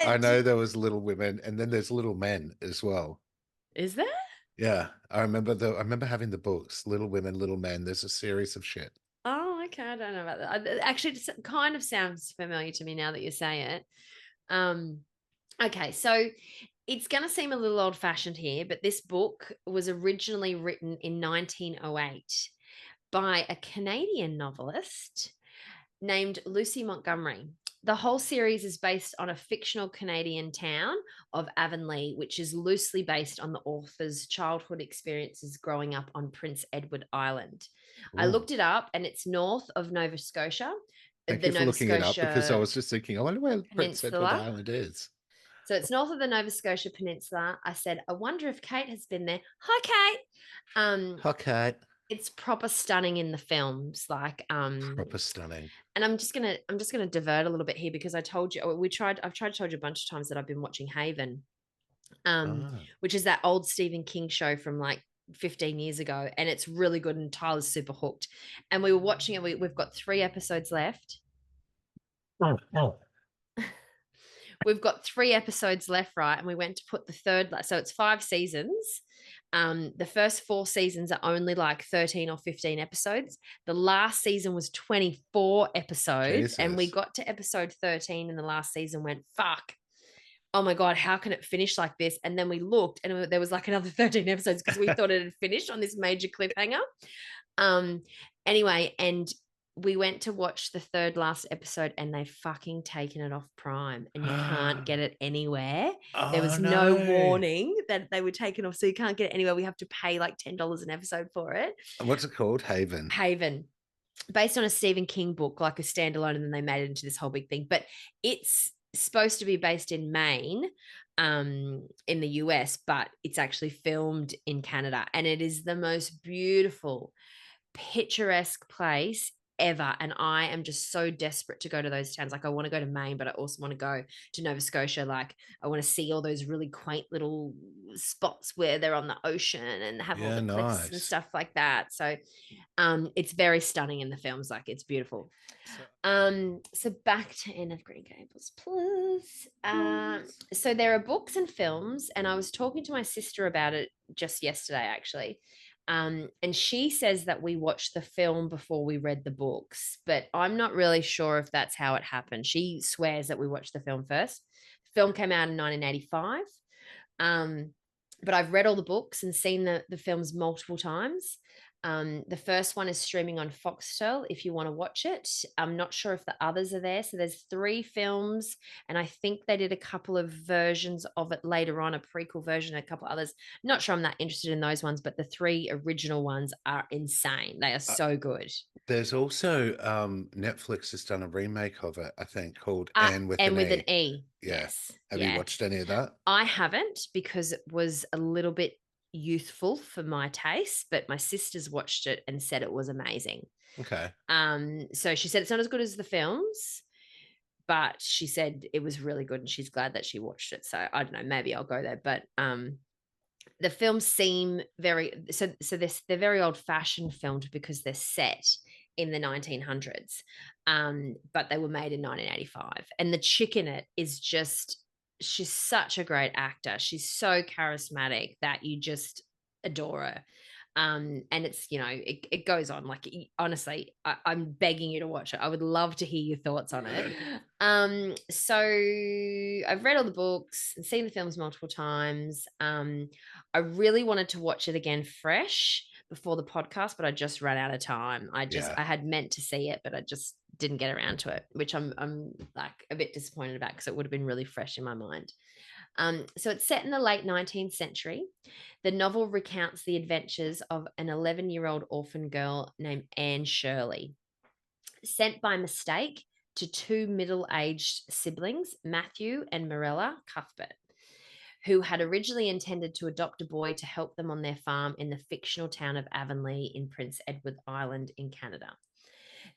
I god! know there was Little Women, and then there's Little Men as well. Is there? Yeah, I remember having the books, Little Women, Little Men. There's a series of shit. Oh, okay. I don't know about that. Actually, it kind of sounds familiar to me now that you say it. Um, okay, so it's going to seem a little old fashioned here, but this book was originally written in 1908 by a Canadian novelist named Lucy Montgomery. The whole series is based on a fictional Canadian town of Avonlea, which is loosely based on the author's childhood experiences growing up on Prince Edward Island. I Ooh. looked it up and it's north of Nova Scotia, Thank the you for Nova looking it up because I Scotia was just thinking, I wonder where Prince Edward Peninsula. Island is. So it's north of the Nova Scotia Peninsula. I said, I wonder if Kate has been there. Hi, Kate. Okay. It's proper stunning in the films, Proper stunning. and I'm just gonna divert a little bit here because I told you I've tried to tell you a bunch of times that I've been watching Haven, Ah. which is that old Stephen King show from like 15 years ago, and it's really good and Tyler's super hooked. And we were watching it. We've got 3 episodes left. Oh, oh. We've got 3 episodes left, right? And we went to put the third, so it's 5 seasons. The first 4 seasons are only like 13 or 15 episodes. The last season was 24 episodes, and we Jesus. got to episode 13 in the last season, went, fuck. Oh my God, how can it finish like this? And then we looked and there was like another 13 episodes because we thought it had finished on this major cliffhanger. Um, anyway, and we went to watch the third last episode and they fucking taken it off Prime and you can't get it anywhere. There Oh was no no. warning that they were taken off, so you can't get it anywhere. We have to pay like $10 an episode for it. What's it called? Haven. Haven, based on a Stephen King book, like a standalone, and then they made it into this whole big thing. But it's supposed to be based in Maine, in the US, but it's actually filmed in Canada. And it is the most beautiful, picturesque place ever. And I am just so desperate to go to those towns. Like, I want to go to Maine, but I also want to go to Nova Scotia. Like, I want to see all those really quaint little spots where they're on the ocean and have all Yeah, the cliffs and nice. stuff like that. So it's very stunning in the films. Like, it's beautiful. So, So back to Anne of Green Gables, please. So there are books and films, and I was talking to my sister about it just yesterday, actually. And she says that we watched the film before we read the books, but I'm not really sure if that's how it happened. She swears that we watched the film first. The film came out in 1985. But I've read all the books and seen the films multiple times. The first one is streaming on Foxtel if you want to watch it. I'm not sure if the others are there. So there's 3 films, and I think they did a couple of versions of it later on, a prequel version, a couple others. Not sure I'm that interested in those ones, but the 3 original ones are insane. They are uh, so good. there's also Netflix has done a remake of it, I think, called Anne with And an with an E. E. Yeah. Yes. Have you Yeah. watched any of that? I haven't, because it was a little bit youthful for my taste, but my sisters watched it and said it was amazing. Okay. So she said it's not as good as the films, but she said it was really good and she's glad that she watched it. So I don't know, maybe I'll go there. But the films seem very they're very old fashioned filmed because they're set in the 1900s, but they were made in 1985. And the chick in it is just, she's such a great actor. She's so charismatic that you just adore her. And it's, it goes on. Like, honestly, I'm begging you to watch it. I would love to hear your thoughts on it. So I've read all the books and seen the films multiple times. I really wanted to watch it again fresh before the podcast, but I just ran out of time. Yeah. I had meant to see it, but I just didn't get around to it, which I'm like a bit disappointed about, because it would have been really fresh in my mind. So it's set in the late 19th century. The novel recounts the adventures of an 11-year-old orphan girl named Anne Shirley, sent by mistake to 2 middle-aged siblings, Matthew and Morella Cuthbert, who had originally intended to adopt a boy to help them on their farm in the fictional town of Avonlea in Prince Edward Island in Canada.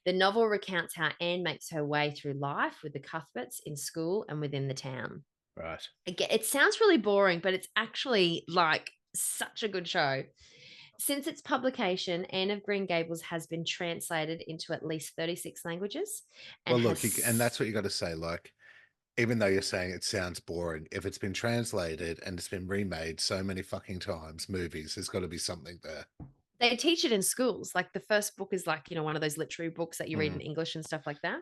The novel recounts how Anne makes her way through life with the Cuthberts in school and within the town. Right. Again, it sounds really boring, but it's actually like such a good show. Since its publication, Anne of Green Gables has been translated into at least 36 languages and Well, look, and has. that's what you got to say. Like, even though you're saying it sounds boring, if it's been translated and it's been remade so many fucking times, movies, there's got to be something there. They teach it in schools. Like, the first book is like, one of those literary books that you read in Mm. English and stuff like that.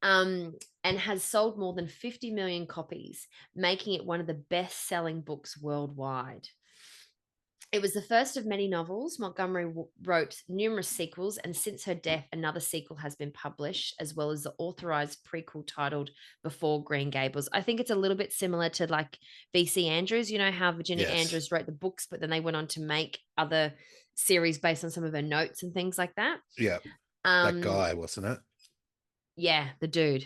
And has sold more than 50 million copies, making it one of the best-selling books worldwide. It was the first of many novels. Montgomery wrote numerous sequels, and since her death, another sequel has been published, as well as the authorized prequel titled Before Green Gables. I think it's a little bit similar to like V.C. Andrews. You know how Virginia Yes. Andrews wrote the books, but then they went on to make other series based on some of her notes and things like that. Yeah. That Um, guy, wasn't it? yeah, the dude.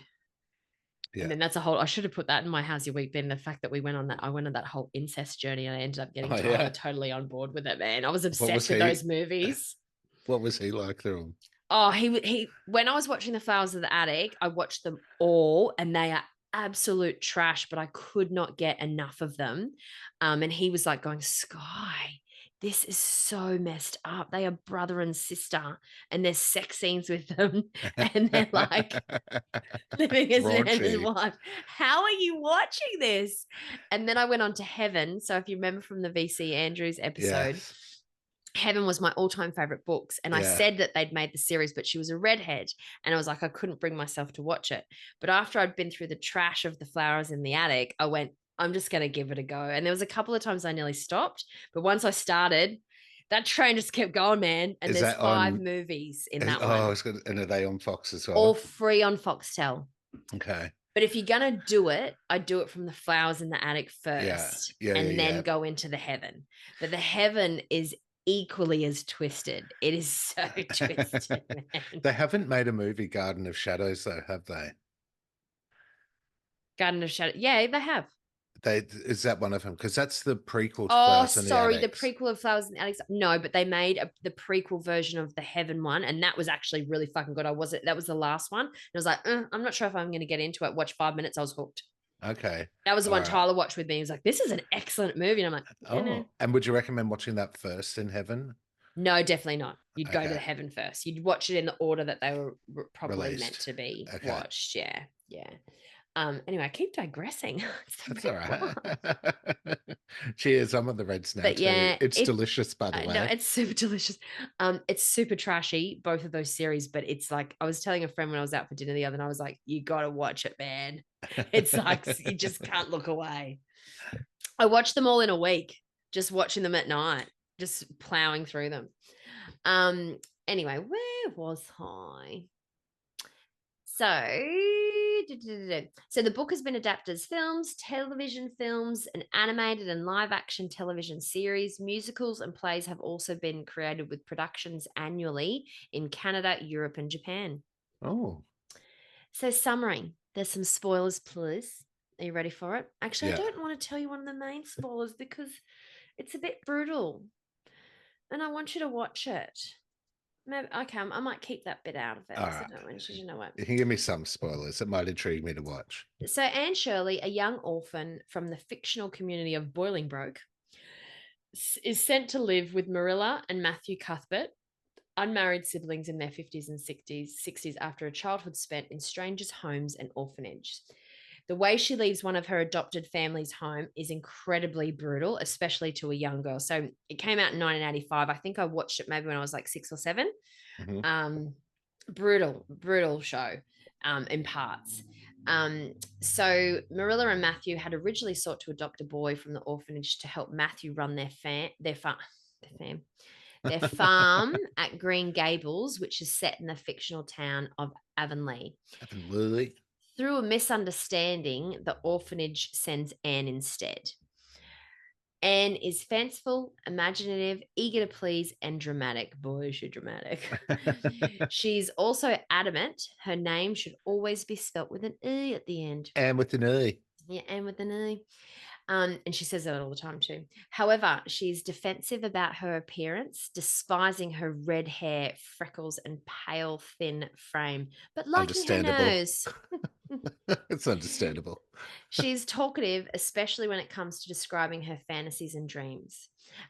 And Yeah. then that's a whole, I should have put that in my How's Your Week bin. The fact that I went on that whole incest journey and I ended up getting Oh, Tyler yeah. totally on board with it, man. I was What was obsessed with he? those movies. What was he like through them? Oh, when I was watching The Flowers of the Attic, I watched them all and they are absolute trash, but I could not get enough of them. And he was like going, Skye, this is so messed up. They are brother and sister, and there's sex scenes with them, and they're like living as man and Raunchy. wife. How are you watching this? And then I went on to Heaven. So if you remember from the VC Andrews episode, Yes. Heaven was my all-time favorite books. And I Yeah. said that they'd made the series, but she was a redhead. And I was like, I couldn't bring myself to watch it. But after I'd been through the trash of the flowers in the attic, I went, I'm just going to give it a go. And there was a couple of times I nearly stopped. But once I started, that train just kept going, man. And Is there's that 5 movies in that one, it's good. And are they on Fox as all well? free on Foxtel. Okay. But if you're going to do it, I do it from the flowers in the attic Yeah. first Yeah. and Yeah. then Yeah. go into the Heaven. But the Heaven is equally as twisted. It is so twisted, man. They haven't made a movie Garden of Shadows though, have they? Garden of Shadow. Yeah, they have. Is that one of them? Because that's the prequel to Oh, Flowers in the sorry, the Attics. prequel of Flowers in the Attic. No, but they made the prequel version of the Heaven one, and that was actually really fucking good. That was the last one. And I was like, I'm not sure if I'm going to get into it. Watch 5 minutes, I was hooked. Okay. That was the All one right. Tyler watched with me. He was like, "This is an excellent movie," and I'm like, "Yeah, no, And would you recommend watching that first in Heaven? no, definitely not. You'd go to the Okay. Heaven first. You'd watch it in the order that they were probably meant Released. to be Okay. watched. Yeah, yeah. Anyway, I keep digressing. That's all right. Cheers. I'm on the Reds now But too. yeah, It's delicious, by the I know way. it's super delicious. It's super trashy, both of those series, but it's like I was telling a friend when I was out for dinner the other night, I was like, you gotta watch it, man. It's like you just can't look away. I watched them all in a week, just watching them at night, just plowing through them. Anyway, where was I? So the book has been adapted as films, television films, an animated and live action television series. Musicals and plays have also been created with productions annually in Canada, Europe, and Japan. Oh, So, summary, there's some spoilers, please. Are you ready for it? Actually, I yeah. don't want to tell you one of the main spoilers because it's a bit brutal and I want you to watch it. Maybe, okay, I might keep that bit out of it All because I right. don't want you to know what. You can give me some spoilers. It might intrigue me to watch. So, Anne Shirley, a young orphan from the fictional community of Bolingbroke, is sent to live with Marilla and Matthew Cuthbert, unmarried siblings in their 50s and 60s after a childhood spent in strangers' homes and orphanages. The way she leaves one of her adopted family's home is incredibly brutal, especially to a young girl. So it came out in 1985. I think I watched it maybe when I was like 6 or 7. Mhm. Brutal show in parts. So Marilla and Matthew had originally sought to adopt a boy from the orphanage to help Matthew run their farm at Green Gables, which is set in the fictional town of Avonlea. Absolutely. Through a misunderstanding, the orphanage sends Anne instead. Anne is fanciful, imaginative, eager to please, and dramatic. Boy, is she dramatic. She's also adamant her name should always be spelt with an E at the end. And with an E. Yeah, Anne with an E. And she says that all the time too. However, she's defensive about her appearance, despising her red hair, freckles, and pale, thin frame, but liking her Understandable. nose. It's understandable. She's talkative, especially when it comes to describing her fantasies and dreams.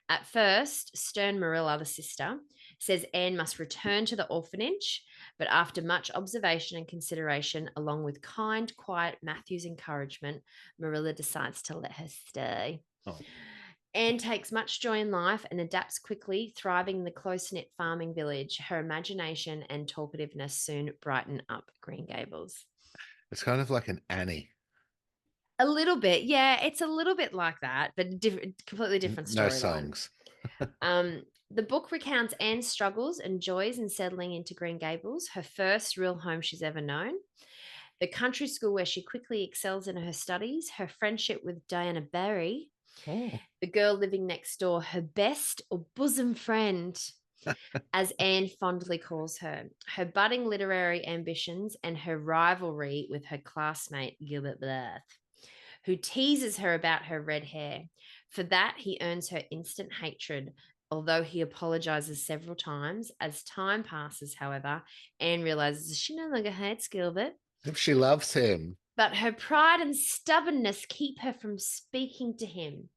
At first, stern Marilla, the sister, says Anne must return to the orphanage, but after much observation and consideration, along with kind, quiet Matthew's encouragement, Marilla decides to let her stay. Oh. Anne takes much joy in life and adapts quickly, thriving in the close knit farming village. Her imagination and talkativeness soon brighten up Green Gables. It's kind of like an Annie. A little bit, yeah. It's a little bit like that, but completely different No storyline. songs. The book recounts Anne's struggles and joys in settling into Green Gables, her first real home she's ever known. The country school where she quickly excels in her studies, her friendship with Diana Barry, Oh. the girl living next door, her best or bosom friend, as Anne fondly calls her, her budding literary ambitions, and her rivalry with her classmate Gilbert Blythe, who teases her about her red hair. For that, he earns her instant hatred, although he apologizes several times. As time passes, however, Anne realizes she no longer hates Gilbert, If she loves him. but her pride and stubbornness keep her from speaking to him.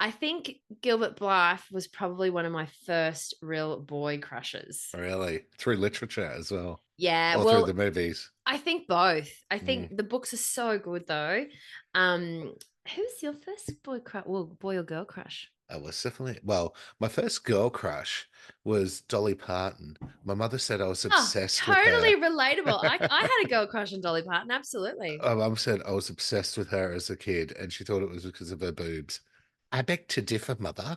I think Gilbert Blythe was probably one of my first real boy crushes. Really? Through literature as well, Yeah, or through well, the movies? I think both. I Mm. think the books are so good though. Um, who's your first boy crush? Well, boy or girl crush? I was definitely, well, my first girl crush was Dolly Parton. My mother said I was Oh, obsessed with totally her. relatable. I had a girl crush on Dolly Parton, absolutely. My mum said I was obsessed with her as a kid, and she thought it was because of her boobs. I beg to differ, mother.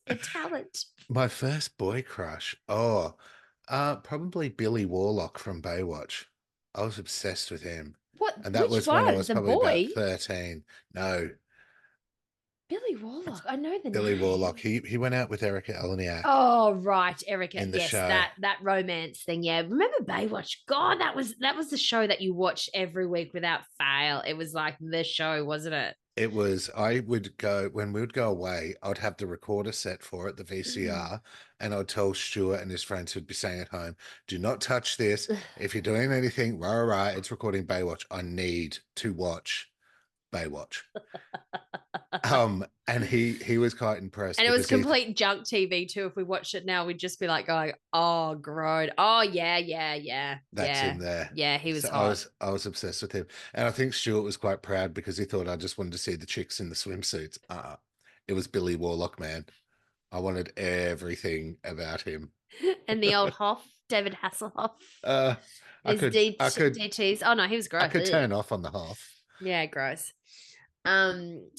A talent. My first boy crush. Oh, probably Billy Warlock from Baywatch. I was obsessed with him. What? And that Which was when I one? was The probably about boy? 13. No, Billy Warlock. I know the Billy Warlock. name. He went out with Erica Eleniak Oh right, Erica. in the Yes, show. that romance thing. Yeah, remember Baywatch? God, that was the show that you watched every week without fail. It was like the show, wasn't it? It was, I would go, when we would go away, I'd have the recorder set for it, the VCR, and I'd tell Stuart and his friends who'd be staying at home, do not touch this. If you're doing anything, rah, it's recording Baywatch. I need to watch Baywatch. And he was quite impressed And it was because he complete junk TV too. If we watched it now, we'd just be like going, "Oh, grown. Oh, yeah, yeah, yeah, that's yeah, him there. yeah." He was So hot. I was obsessed with him. And I think Stuart was quite proud because he thought I just wanted to see the chicks in the swimsuits. It was Billy Warlock, man. I wanted everything about him. And the old Hoff, David Hasselhoff, Uh, I his could I could DTs. Oh no, he was I gross. could Ugh. turn off on the half. Yeah, gross. Um,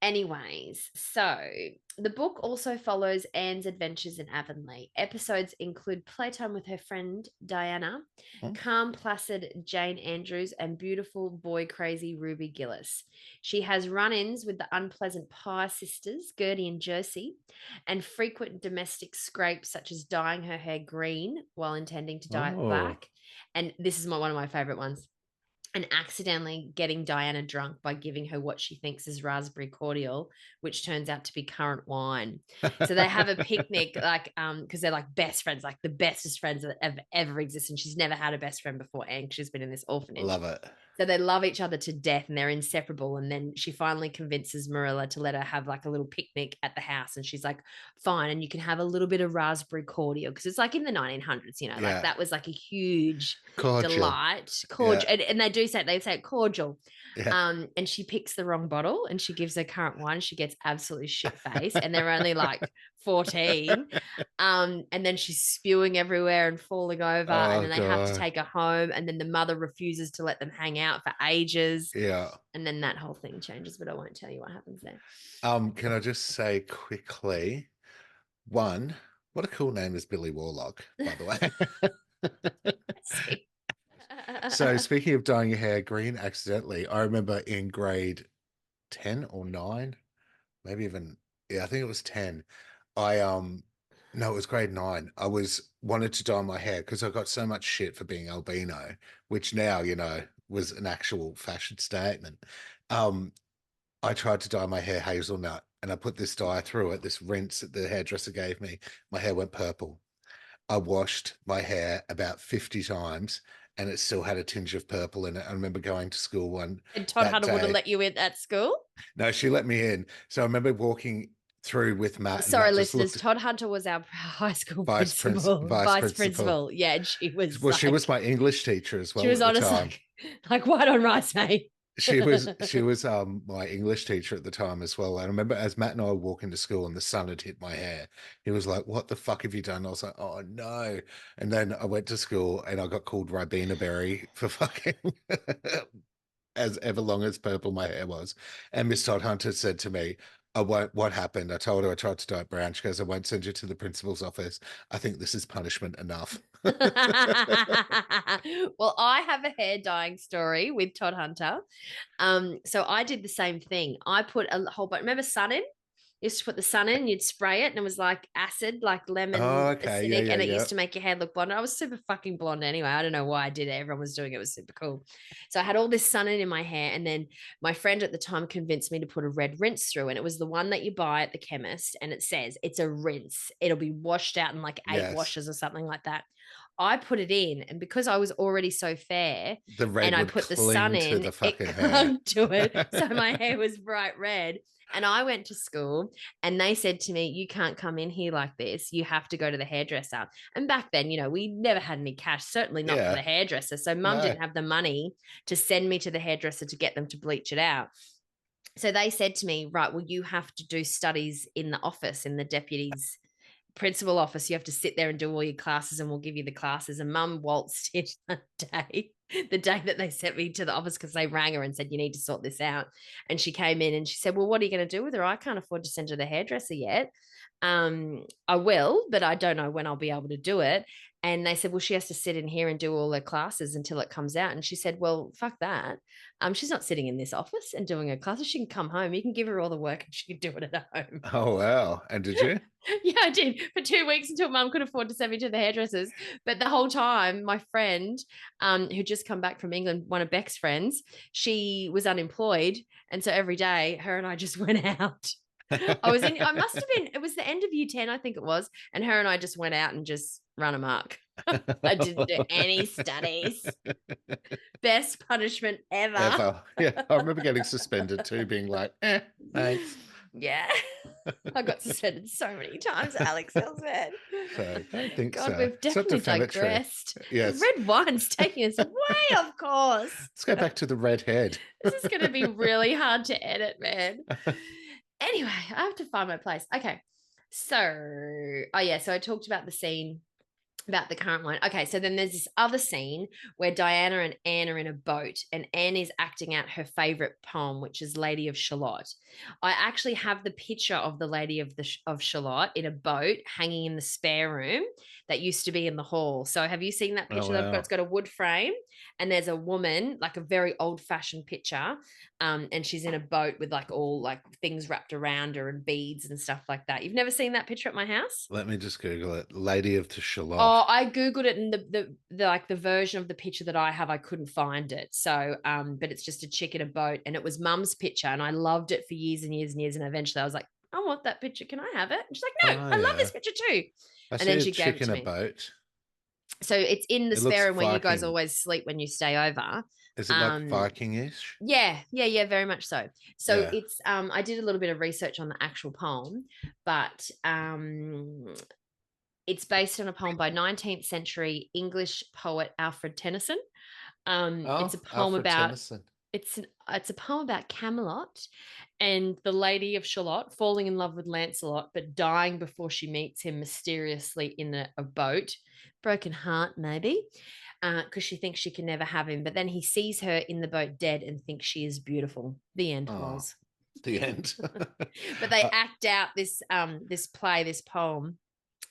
Anyways, so the book also follows Anne's adventures in Avonlea. Episodes include playtime with her friend Diana, Hmm? calm, placid Jane Andrews, and beautiful boy crazy Ruby Gillis. She has run ins with the unpleasant Pye sisters, Gertie and Josie, and frequent domestic scrapes such as dyeing her hair green while intending to dye it Oh, black. And this is one of my favorite ones, and accidentally getting Diana drunk by giving her what she thinks is raspberry cordial, which turns out to be currant wine. So they have a picnic, like, because they're like best friends, like the bestest friends that have ever existed. She's never had a best friend before, and she's been in this orphanage. love it. So they love each other to death and they're inseparable. And then she finally convinces Marilla to let her have like a little picnic at the house. And she's like, fine. And you can have a little bit of raspberry cordial because it's like in the 1900s, like Yeah, that was like a huge cordial. delight. Yeah, Cordial. And they say cordial. yeah. And she picks the wrong bottle and she gives her current wine. She gets absolutely shit faced. And they're only like 14. And then she's spewing everywhere and falling over. And Oh then they have to God. take her home. And then the mother refuses to let them hang out for ages. Yeah. And then that whole thing changes, but I won't tell you what happens there. Can I just say quickly, one, what a cool name is Billy Warlock, by the way. Sweet. So speaking of dyeing your hair green accidentally, I remember in grade 10 or 9, maybe even, yeah, I think it was 10. I no, it was grade 9. I was wanted to dye my hair because I got so much shit for being albino, which now, was an actual fashion statement. Um, I tried to dye my hair hazelnut and I put this dye through it, this rinse that the hairdresser gave me. My hair went purple. I washed my hair about 50 times and it still had a tinge of purple in it. I remember going to school And Todd that Hunter would have day. let you in at school. No, she let me in. So I remember walking through with Matt, and Sorry, Matt just listeners. looked Todd Hunter was our high school principal, vice vice principal. principal. Yeah, and she was Well, she was like, my English teacher as she well was at the honest, time. like white on rice, mate. She was my English teacher at the time as well. I remember as Matt and I were walking to school and the sun had hit my hair. He was like, "What the fuck have you done?" I was like, "Oh no!" And then I went to school and I got called Ribena Berry for fucking as ever long as purple my hair was. And Miss Todd Hunter said to me, "I won't." What happened? I told her I tried to dye it brown. She goes, "I won't send you to the principal's office. I think this is punishment enough." Well, I have a hair dyeing story with Todd Hunter. So I did the same thing. I put a whole bunch. Remember Sun In? You used to put the sun in, you'd spray it, and it was like acid, like Oh, lemon okay. Yeah, acidic, yeah, and it yeah. used to make your hair look blonde. I was super fucking blonde anyway. I don't know why I did it. Everyone was doing it. It was super cool. So I had all this sun in my hair, and then my friend at the time convinced me to put a red rinse through, and it was the one that you buy at the chemist, and it says it's a rinse. It'll be washed out in like 8 Yes. washes or something like that. I put it in, and because I was already so fair The and red I would put the sun cling to in, the it fucking hair. clung to it. So my hair was bright red. And I went to school and they said to me, you can't come in here like this. You have to go to the hairdresser. And back then, we never had any cash, certainly not for Yeah. the hairdresser. So mum No. didn't have the money to send me to the hairdresser to get them to bleach it out. So they said to me, right, well, you have to do studies in the office, in the deputy's principal office. You have to sit there and do all your classes and we'll give you the classes. And mum waltzed in that day, the day that they sent me to the office, because they rang her and said, you need to sort this out. And she came in and she said, well, what are you going to do with her? I can't afford to send her to the hairdresser yet. I will, but I don't know when I'll be able to do it. And they said, well, she has to sit in here and do all her classes until it comes out. And she said, well, fuck that. She's not sitting in this office and doing her classes. She can come home. You can give her all the work and she can do it at home. Oh, wow. And did you? Yeah, I did for 2 weeks until mum could afford to send me to the hairdressers. But the whole time, my friend, who just come back from England, one of Beck's friends, she was unemployed. And so every day, her and I just went out. I must have been, it was the end of year 10, I think it was. And her and I just went out and just run amok. I didn't do any studies. Best punishment ever. Ever. Yeah. I remember getting suspended too, being like, thanks. Yeah. I got suspended so many times, Alex Elsman. So I don't think God, so. we've It's not definitely defamatory. digressed. Yes. The red wine's taking us away, of course. Let's go back to the red head. This is going to be really hard to edit, man. Anyway, I have to find my place. Okay. So, so I talked about the scene about the current one. Okay, so then there's this other scene where Diana and Anne are in a boat, and Anne is acting out her favorite poem, which is Lady of Shalott. I actually have the picture of the Lady of Shalott in a boat hanging in the spare room that used to be in the hall. So have you seen that picture that I've got? It's got a wood frame, and there's a woman, like a very old-fashioned picture, and she's in a boat with like all like things wrapped around her and beads and stuff like that. You've never seen that picture at my house? Let me just Google it. Lady of the Shalott. Oh, I googled it, and the version of the picture that I have, I couldn't find it. So, but it's just a chick in a boat, and it was Mum's picture, and I loved it for years and years and years, and eventually I was like, I want that picture. Can I have it? And she's like, no, I love this picture too. I And see then a she gave chick it in to a me. boat. So it's in the It looks spare room where you guys Viking. always sleep when you stay over. Is it like Viking-ish? Yeah, very much so. So Yeah. it's I did a little bit of research on the actual poem, but it's based on a poem by 19th century English poet Alfred Tennyson. It's a poem Alfred about Tennyson. it's a poem about Camelot and the Lady of Shalott falling in love with Lancelot, but dying before she meets him mysteriously in a boat. Broken heart, maybe, because she thinks she can never have him. But then he sees her in the boat dead and thinks she is beautiful. The end, was the end. But they act out this this poem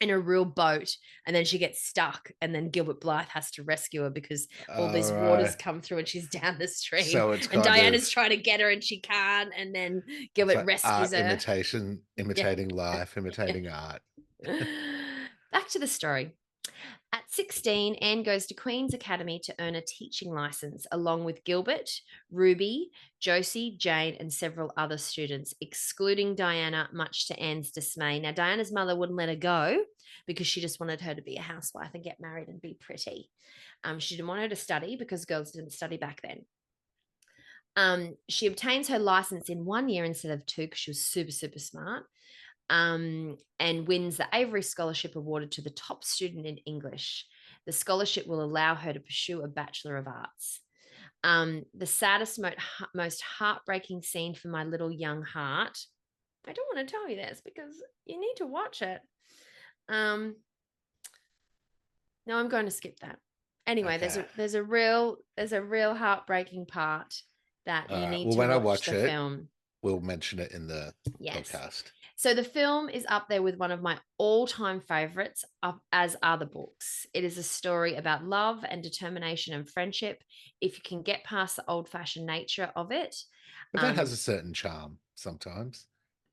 in a real boat, and then she gets stuck, and then Gilbert Blythe has to rescue her because all these waters come through and she's down the stream. So it's and Diana's trying to get her and she can't, and then Gilbert rescues her. Imitating life, imitating art. Back to the story. At 16, Anne goes to Queen's Academy to earn a teaching license, along with Gilbert, Ruby, Josie, Jane, and several other students, excluding Diana, much to Anne's dismay. Now, Diana's mother wouldn't let her go because she just wanted her to be a housewife and get married and be pretty. She didn't want her to study because girls didn't study back then. She obtains her license in 1 year instead of 2 because she was super, super smart. And wins the Avery Scholarship awarded to the top student in English. The scholarship will allow her to pursue a Bachelor of Arts. The saddest, most heartbreaking scene for my little young heart. I don't want to tell you this because you need to watch it. No, I'm going to skip that. Anyway, okay. there's a real heartbreaking part that you need to watch the film. We'll mention it in the podcast. So the film is up there with one of my all-time favorites, as are the books. It is a story about love and determination and friendship, if you can get past the old-fashioned nature of it. But that has a certain charm sometimes.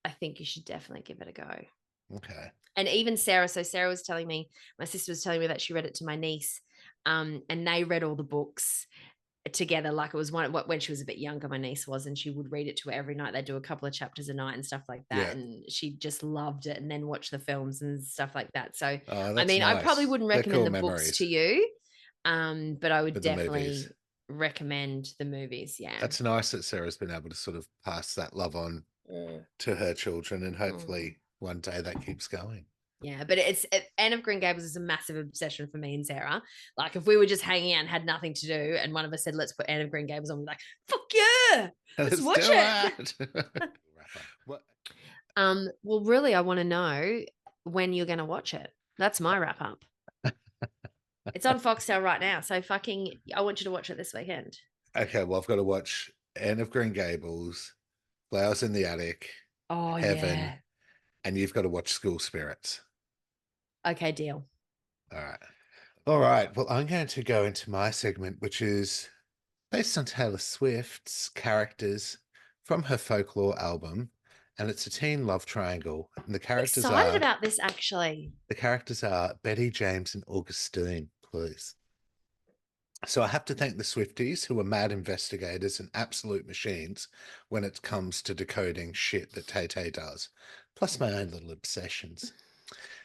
I think you should definitely give it a go. Okay. And even Sarah, so Sarah was telling me, my sister was telling me that she read it to my niece, and they read all the books together. Like it was one when she was a bit younger, my niece was, and she would read it to her every night. They'd do a couple of chapters a night and stuff like that. Yeah. And she just loved it and then watched the films and stuff like that. So, Oh, I that's mean, I probably nice. wouldn't They're recommend cool the books memories to you, but I would with the movies. definitely recommend the movies. Yeah. That's nice that Sarah's been able to sort of pass that love on Mm. to her children, and Mm. hopefully one day that keeps going. Yeah, but Anne of Green Gables is a massive obsession for me and Sarah. Like if we were just hanging out and had nothing to do, and one of us said, "Let's put Anne of Green Gables on," we're like, "Fuck yeah, let's Let's do watch it." it. What? Well, really, I want to know when you're going to watch it. That's my wrap up. It's on Foxtel right now, so I want you to watch it this weekend. Okay, well, I've got to watch Anne of Green Gables, Flowers in the Attic, Oh Heaven, yeah. and you've got to watch School Spirits. Okay, deal. All right. All right. Well, I'm going to go into my segment, which is based on Taylor Swift's characters from her Folklore album, and it's a teen love triangle. And I'm excited about this actually. the characters are Betty, James, and Augustine. Please. So I have to thank the Swifties, who are mad investigators and absolute machines when it comes to decoding shit that Tay Tay does, plus my own little obsessions.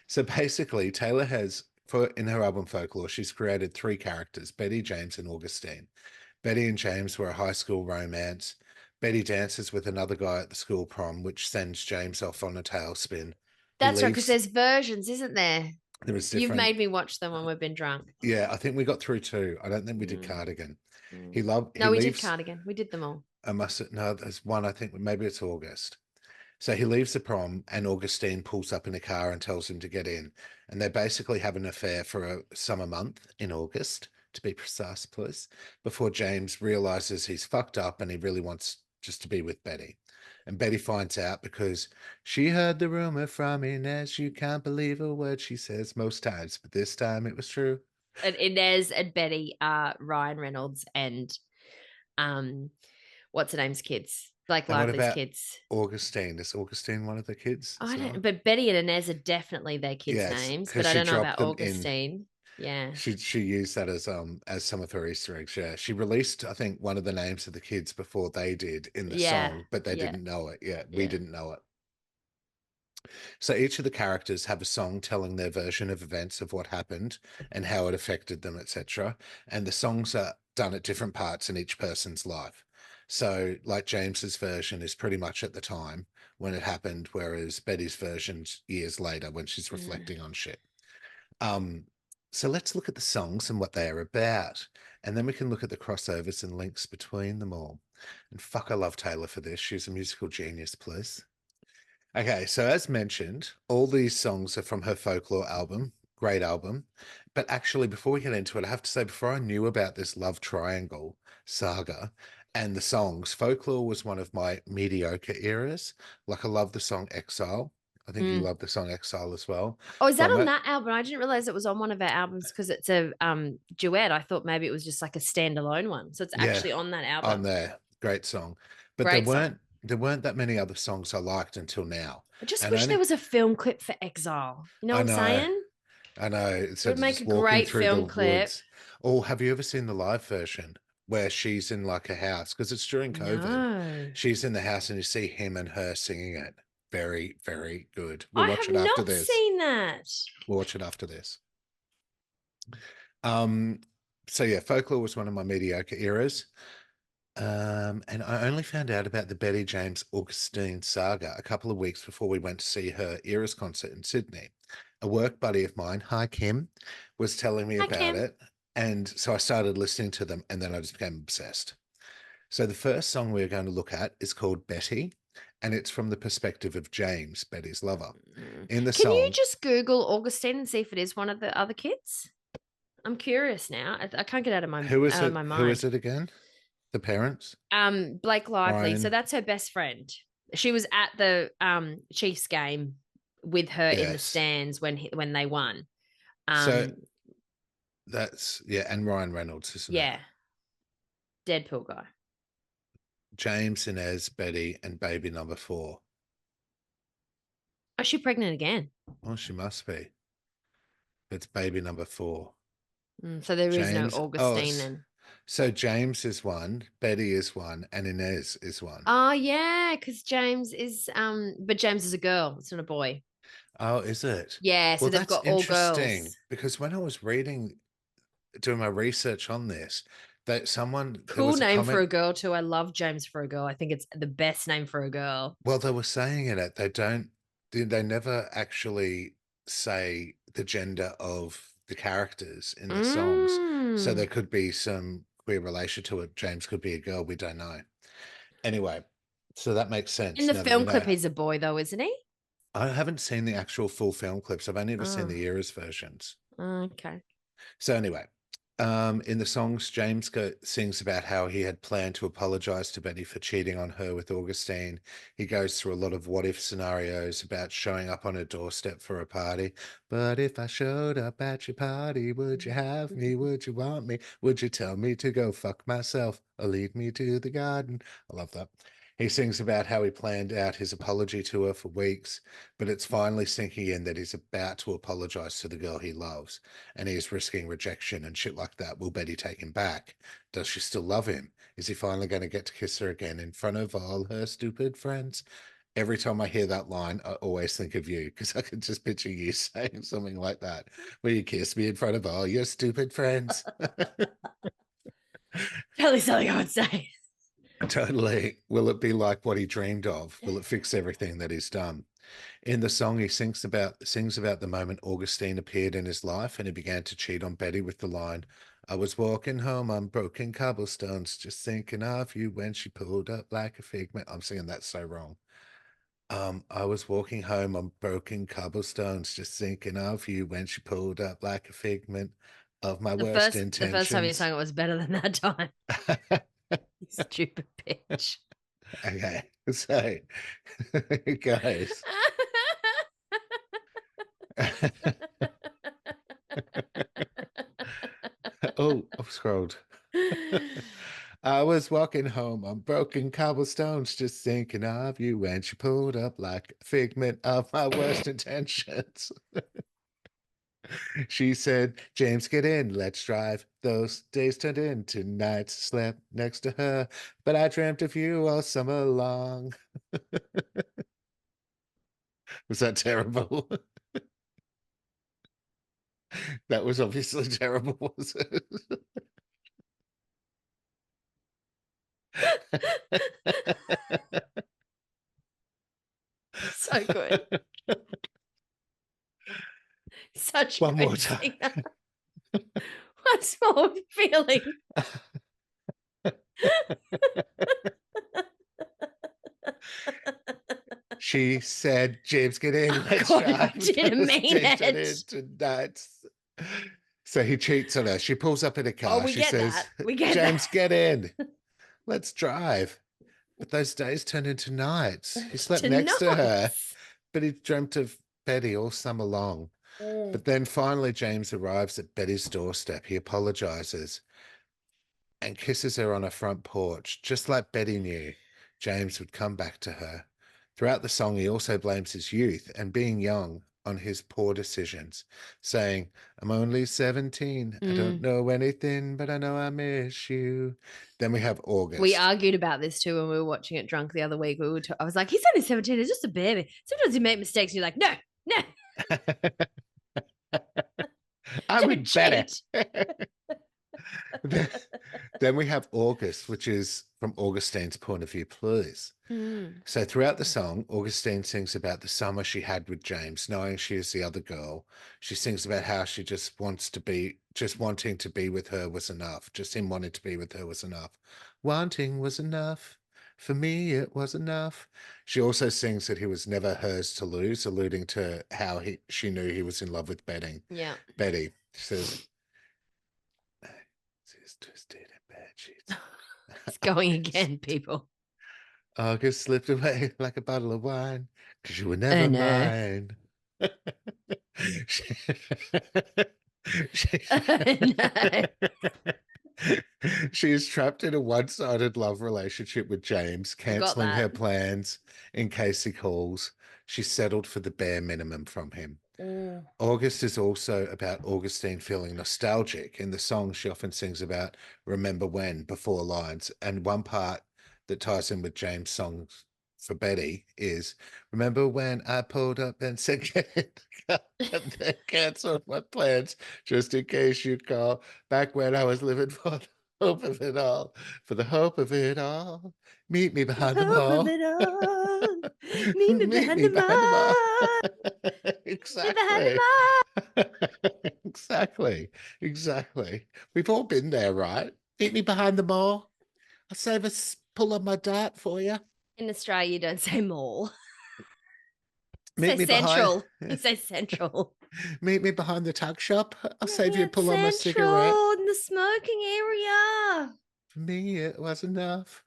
So basically, Taylor has, in her album Folklore, she's created three characters: Betty, James, and Augustine. Betty and James were a high school romance. Betty dances with another guy at the school prom, which sends James off on a tailspin. He That's right, because leaves. there's versions, isn't there? There was You've different. made me watch them when we've been drunk. Yeah, I think we got through two. I don't think we did Mm, Cardigan. mm. He No, we did leaves. Cardigan. We did them all. I must no, there's one. I think maybe it's August. So he leaves the prom, and Augustine pulls up in a car and tells him to get in. And they basically have an affair for a summer month in August, to be precise, please, before James realizes he's fucked up and he really wants just to be with Betty. And Betty finds out because she heard the rumor from Inez. You can't believe a word she says most times, but this time it was true. And Inez and Betty are Ryan Reynolds and um what's her name's kids? Blake And what Lively's about kids. Augustine? Is Augustine one of the kids I as don't, well? but Betty and Inez are definitely their kids' Yes, names, because but I she don't know dropped about them in. Augustine. Yeah. She used that as some of her Easter eggs. Yeah, she released I think one of the names of the kids before they did in the Yeah. song, but they Yeah. didn't know it. Yeah, we Yeah. didn't know it. So each of the characters have a song telling their version of events of what happened and how it affected them, etc. And the songs are done at different parts in each person's life. So, like James's version is pretty much at the time when it happened, whereas Betty's version's years later when she's Mm. reflecting on shit. Um, so let's look at the songs and what they are about, and then we can look at the crossovers and links between them all. And fuck, I love Taylor for this. She's a musical genius, please. Okay, so as mentioned, all these songs are from her Folklore album. Great album. But actually, before we get into it, I have to say, before I knew about this love triangle saga and the songs, Folklore was one of my mediocre eras. Like, I love the song Exile. I think you Mm. love the song Exile as well. Oh, is that But on that album? I didn't realize it was on one of our albums because it's a duet. I thought maybe it was just like a standalone one. So it's yeah, actually on that on album. there, great song. But Great song. there weren't that many other songs I liked until now. I just And wish there only was a film clip for Exile. You know what I I'm know. saying? I know. It Instead would of make just a walking great through the film clip. woods. Oh, have you ever seen the live version where she's in like a house? Because it's during COVID. No. She's in the house and you see him and her singing it. Very, very good. We'll I watch have it after not this. seen that. We'll watch it after this. Um, so yeah, Folklore was one of my mediocre eras. And I only found out about the Betty James Augustine saga a couple of weeks before we went to see her Eras concert in Sydney. A work buddy of mine, hi Kim, was telling me Hi, about Kim. it. And so I started listening to them and then I just became obsessed. So the first song we're going to look at is called Betty, and it's from the perspective of James, Betty's lover. Mm. In the Can you song, just Google Augustine and see if it is one of the other kids? I'm curious now. I can't get who is out of it? my Who is mind. it again? The parents? Blake Lively. So Ryan. that's her best friend. She was at the Chiefs game with her in the Yes. stands when they won. So Um, that's yeah, and Ryan Reynolds, isn't it? yeah, Deadpool guy. James, Inez, Betty, and baby number four. Oh, she pregnant again. Oh, she must be. It's baby number 4. So there is no James. Oh, Augustine then. so James is one, Betty is one, and Inez is one. Oh yeah, because James is but James is a girl. It's not a boy. Oh, is it? Yeah, so Well, they've that's got all interesting girls. because when I was doing my research on this, there Cool was a name for comment. a girl too. I love James for a girl. I think it's the best name for a girl. Well, they were saying in it, they never actually say the gender of the characters in the songs. So there Mm. could be some queer relation to it. James could be a girl. We don't know. Anyway, so that makes In sense the now that we film clip, know. he's a boy though, isn't he? I haven't seen the actual full film clips. I've only ever seen Oh, the eras versions. okay. So anyway, in the songs, sings about how he had planned to apologize to Betty for cheating on her with Augustine. He goes through a lot of what if scenarios about showing up on her doorstep for a party. But if I showed up at your party, would you have me? Would you want me? Would you tell me to go fuck myself or lead me to the garden? I love that. He sings about how he planned out his apology to her for weeks, but it's finally sinking in that he's about to apologize to the girl he loves and he's risking rejection and shit like that. Will Betty take him back? Does she still love him? Is he finally going to get to kiss her again in front of all her stupid friends? Every time I hear that line, I always think of you because I can just picture you saying something like that. Will you kiss me in front of all your stupid friends? Totally something I would say. Totally. Will it be like what he dreamed of? Will it fix everything that he's done? In the song, he sings about the moment Augustine appeared in his life and he began to cheat on Betty with the line, I was walking home on broken cobblestones, just thinking of you when she pulled up like a figment. I'm singing that so wrong. I was walking home on broken cobblestones, just thinking of you when she pulled up like a figment of my worst The first time you intentions. sang it was better than that time. You stupid bitch. Okay, so it goes. Oh, I've scrolled. I was walking home on broken cobblestones, just thinking of you when she pulled up like a figment of my worst intentions. She said, James, get in, let's drive. Those days turned into nights, slept next to her, but I dreamt of you all summer long. Was that terrible? That was obviously terrible, was So good. it? Such a One more good time. singer. What's more feeling? She said, James, get in, Oh let's God, I drive. didn't Those mean days turn it. into nights. So he cheats on her. She pulls up in a Oh, car. we She get says, that. We get James, that. get in. Let's drive. But those days turned into nights. He slept next to her, Tonight's. but he dreamt of Betty all summer long. Mm. But then finally, James arrives at Betty's doorstep. He apologizes and kisses her on her front porch, just like Betty knew James would come back to her. Throughout the song, he also blames his youth and being young on his poor decisions, saying, I'm only 17. I don't Mm. know anything, but I know I miss you. Then we have We August. argued about this too when we were watching it drunk the other week. I was like, he's only 17. He's just a baby. Sometimes you make mistakes and you're like, no, no, I'm don't better. cheat. then, then we have August, which is from Augustine's point of view, please. Mm. So throughout the song, Augustine sings about the summer she had with James, knowing she is the other girl. She sings about how she just wanting to be with her was enough. Just him wanting to be with her was enough. Wanting was enough. For me, it was enough. She also sings that he was never hers to lose, alluding to how she knew he was in love with Yeah. Betty. She says, she's twisted in bed sheets. It's going again, people. August slipped away like a bottle of wine because you were Oh never no. mine. She- she- Oh no. She is trapped in a one-sided love relationship with James, I got canceling that. her plans in case he calls. She settled for the bare minimum from him. Mm. August is also about Augustine feeling nostalgic. In the song, she often sings about remember when before lines. And one part that ties in with James' songs for Betty is remember when I pulled up and said, and then canceled my plans just in case you call. Back when I was living for the hope of it all, for the hope of it all. Meet me For the behind the hope of mall. it all. Meet me Meet behind me the behind the mall. mall. Me behind the Exactly. mall. Exactly. Exactly. We've all been there, right? Meet me behind the mall. I'll save a pull on my dart for you. In Australia, you don't say mall. You say Meet me behind central. You say central. meet me behind the tuck shop. I'll Meet save me you a at pull on my cigarette. central in the smoking area. For me, it was enough.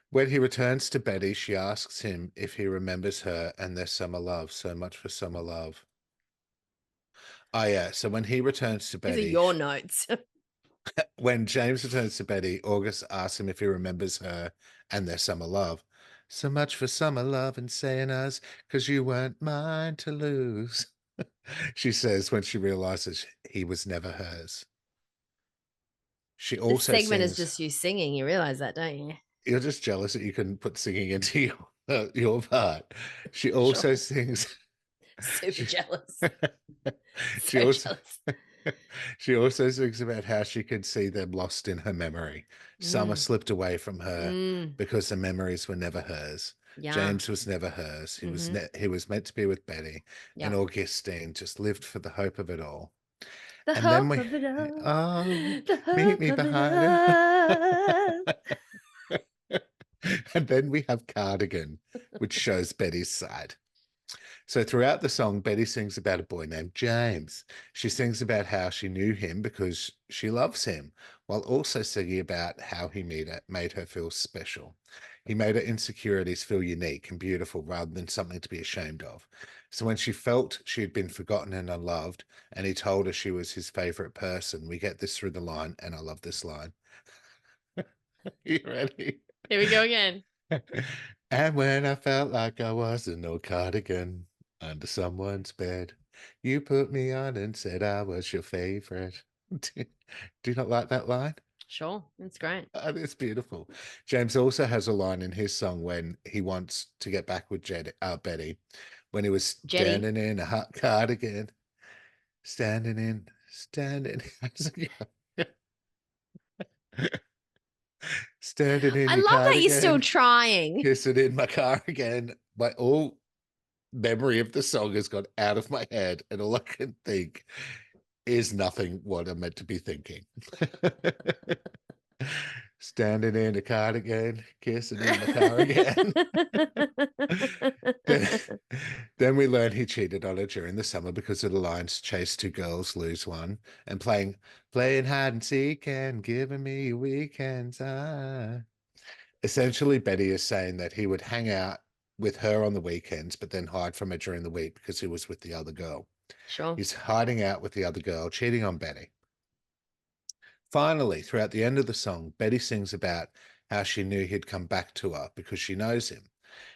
When he returns to Betty, she asks him if he remembers her and their summer love. So much for summer love. Oh yeah. So when he returns to These are Betty, your notes. when James returns to Betty, August asks him if he remembers her and their summer love. So much for summer love and saying us, 'cause you weren't mine to lose. She says when she realizes he was never hers. She This also segment is sings, just you singing. You realize that, don't you? you're just jealous that you couldn't put singing into your part. She Sure. also sings, Super she, jealous. she So also jealous. she also sings about how she could see them lost in her memory. Summer Mm. slipped away from her Mm. because the memories were never hers. Yeah. James was never hers. Mm-hmm. He was meant to be with Betty, and Yeah. Augustine just lived for the hope of it all. The And then hope we, of it all. oh, The meet hope me of it behind. all. And then we have Cardigan, which shows Betty's side. So throughout the song, Betty sings about a boy named James. She sings about how she knew him because she loves him, while also singing about how he made her feel special. He made her insecurities feel unique and beautiful rather than something to be ashamed of. So when she felt she had been forgotten and unloved, and he told her she was his favorite person, we get this through the line, and I love this line. You ready? Here we go again. And when I felt like I was an old cardigan under someone's bed, you put me on and said I was your favorite. Do you not like that line? Sure. That's great. Oh, it's beautiful. James also has a line in his song when he wants to get back with Betty, when he was Jetty. standing in a hot cardigan, standing, standing in I your love that you're still cardigan, trying. kissing in my car again. My all memory of the song has gone out of my head, and all I can think is nothing what I'm meant to be thinking. Standing in a cardigan, kissing in my car again. then, then we learn he cheated on her during the summer because of the lines chase two girls, lose one, and playing hide and seek and giving me weekends. Essentially, Betty is saying that he would hang out with her on the weekends, but then hide from her during the week because he was with the other girl. Sure. He's hiding out with the other girl, cheating on Betty. Finally, throughout the end of the song, Betty sings about how she knew he'd come back to her because she knows him.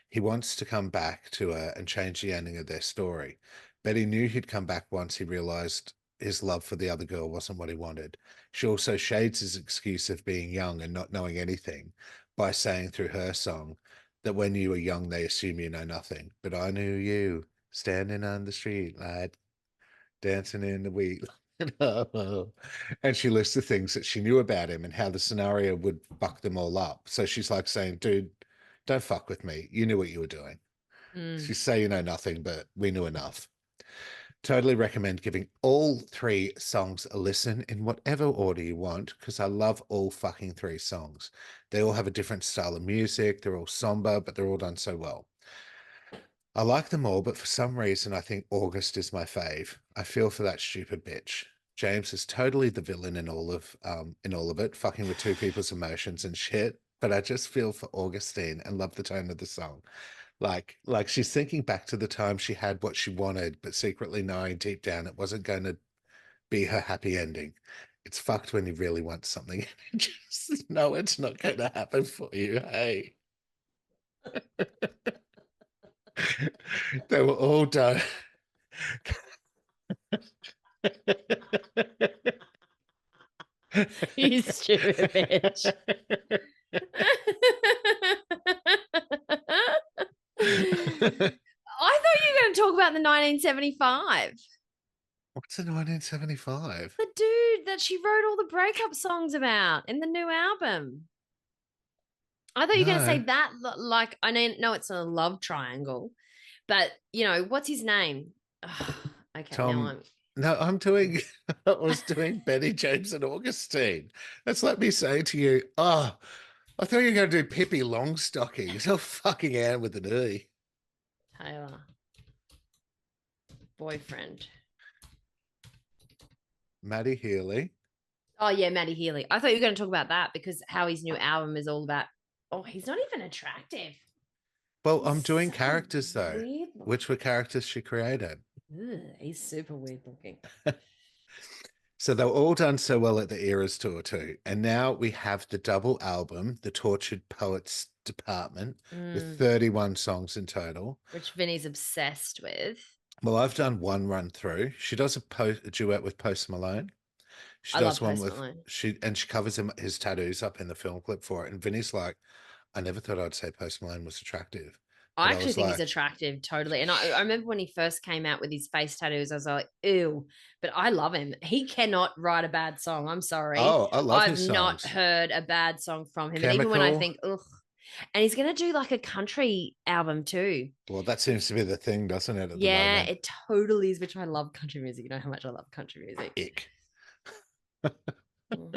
He wants to come back to her and change the ending of their story. Betty knew he'd come back once he realized his love for the other girl wasn't what he wanted. She also shades his excuse of being young and not knowing anything by saying through her song that when you are young, they assume you know nothing. But I knew you standing on the street light, dancing in the wheat. And she lists the things that she knew about him and how the scenario would fuck them all up. So she's like saying, dude, don't fuck with me. You knew what you were doing. Mm. She say you know nothing, but we knew enough. Totally recommend giving all three songs a listen in whatever order you want, because I love all fucking three songs. They all have a different style of music. They're all somber, but they're all done so well. I like them all, but for some reason, I think August is my fave. I feel for that stupid bitch. James is totally the villain in all of it, fucking with two people's emotions and shit. But I just feel for Augustine and love the tone of the song. Like she's thinking back to the time she had what she wanted, but secretly knowing deep down it wasn't going to be her happy ending. It's fucked when you really want something. Just know it's not going to happen for you. Hey. They were all done. You stupid bitch. I thought you were going to talk about the 1975. What's a 1975? The dude that she wrote all the breakup songs about in the new album. I thought you were going to say No, that. Like, I know it's a love triangle, but what's his name? Ugh, okay, now Tom. I'm. No, I'm doing. I was doing Benny James and Augustine. That's like me saying to you, "Oh, I thought you were going to do Pippi Longstocking." It's all fucking Anne with an E. Taylor, boyfriend. Maddie Healy. Oh yeah, Matty Healy. I thought you were going to talk about that because how his new album is all about. Oh, he's not even attractive. Well, He's I'm doing so characters though. weird Which looking. were characters she created? Ugh, he's super weird looking. So they were all done so well at the Eras tour too. And now we have the double album, The Tortured Poets Department, with Mm, 31 songs in total. which Vinny's obsessed with. Well, I've done one run through. She does a duet with Post Malone. She I love does one Post with Malone. she covers his tattoos up in the film clip for it. And Vinny's like, I never thought I'd say Post Malone was attractive. I But I actually was think he's like, attractive, totally. And I remember when he first came out with his face tattoos, I was like, ew. But I love him. He cannot write a bad song. I'm sorry. oh, I love I've his not songs. heard a bad song from him. And even when I Chemical. think, ugh. And he's going to do like a country album too. Well, that seems to be the thing, doesn't it, at the Yeah, moment? it totally is, which I love country music. You know how much I love country music. Ick. Mm,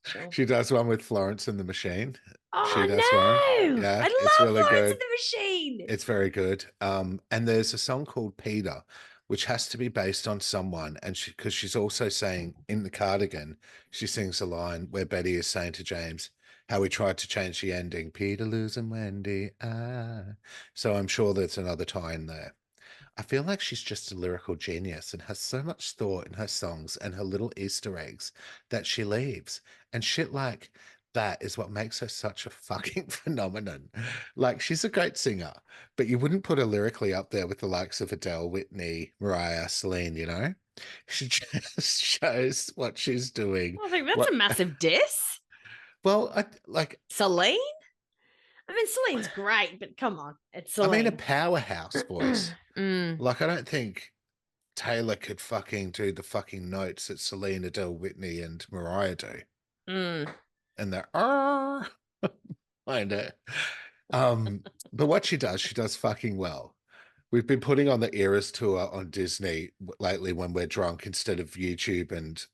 sure. She does one with Florence and the Machine. Oh She does one. no. Yeah, I it's love really Florence and good. the Machine. It's very good. And there's a song called Peter, which has to be based on someone. And because she's also saying in the Cardigan, she sings a line where Betty is saying to James how he tried to change the ending, Peter losing Wendy. Ah. So I'm sure there's another tie in there. I feel like she's just a lyrical genius and has so much thought in her songs and her little Easter eggs that she leaves. And shit like that is what makes her such a fucking phenomenon. Like, she's a great singer, but you wouldn't put her lyrically up there with the likes of Adele, Whitney, Mariah, Celine, you know? She just shows what she's doing. I think that's a What, massive diss. well, like, Celine? I mean, Celine's great, but come on, it's I mean, a Celine. powerhouse voice. Mm, Like, I don't think Taylor could fucking do the fucking notes that Celine, Adele, Whitney, and Mariah do. mm. And they're, I know. But what she does fucking well. We've been putting on the Eras tour on Disney lately when we're drunk instead of YouTube and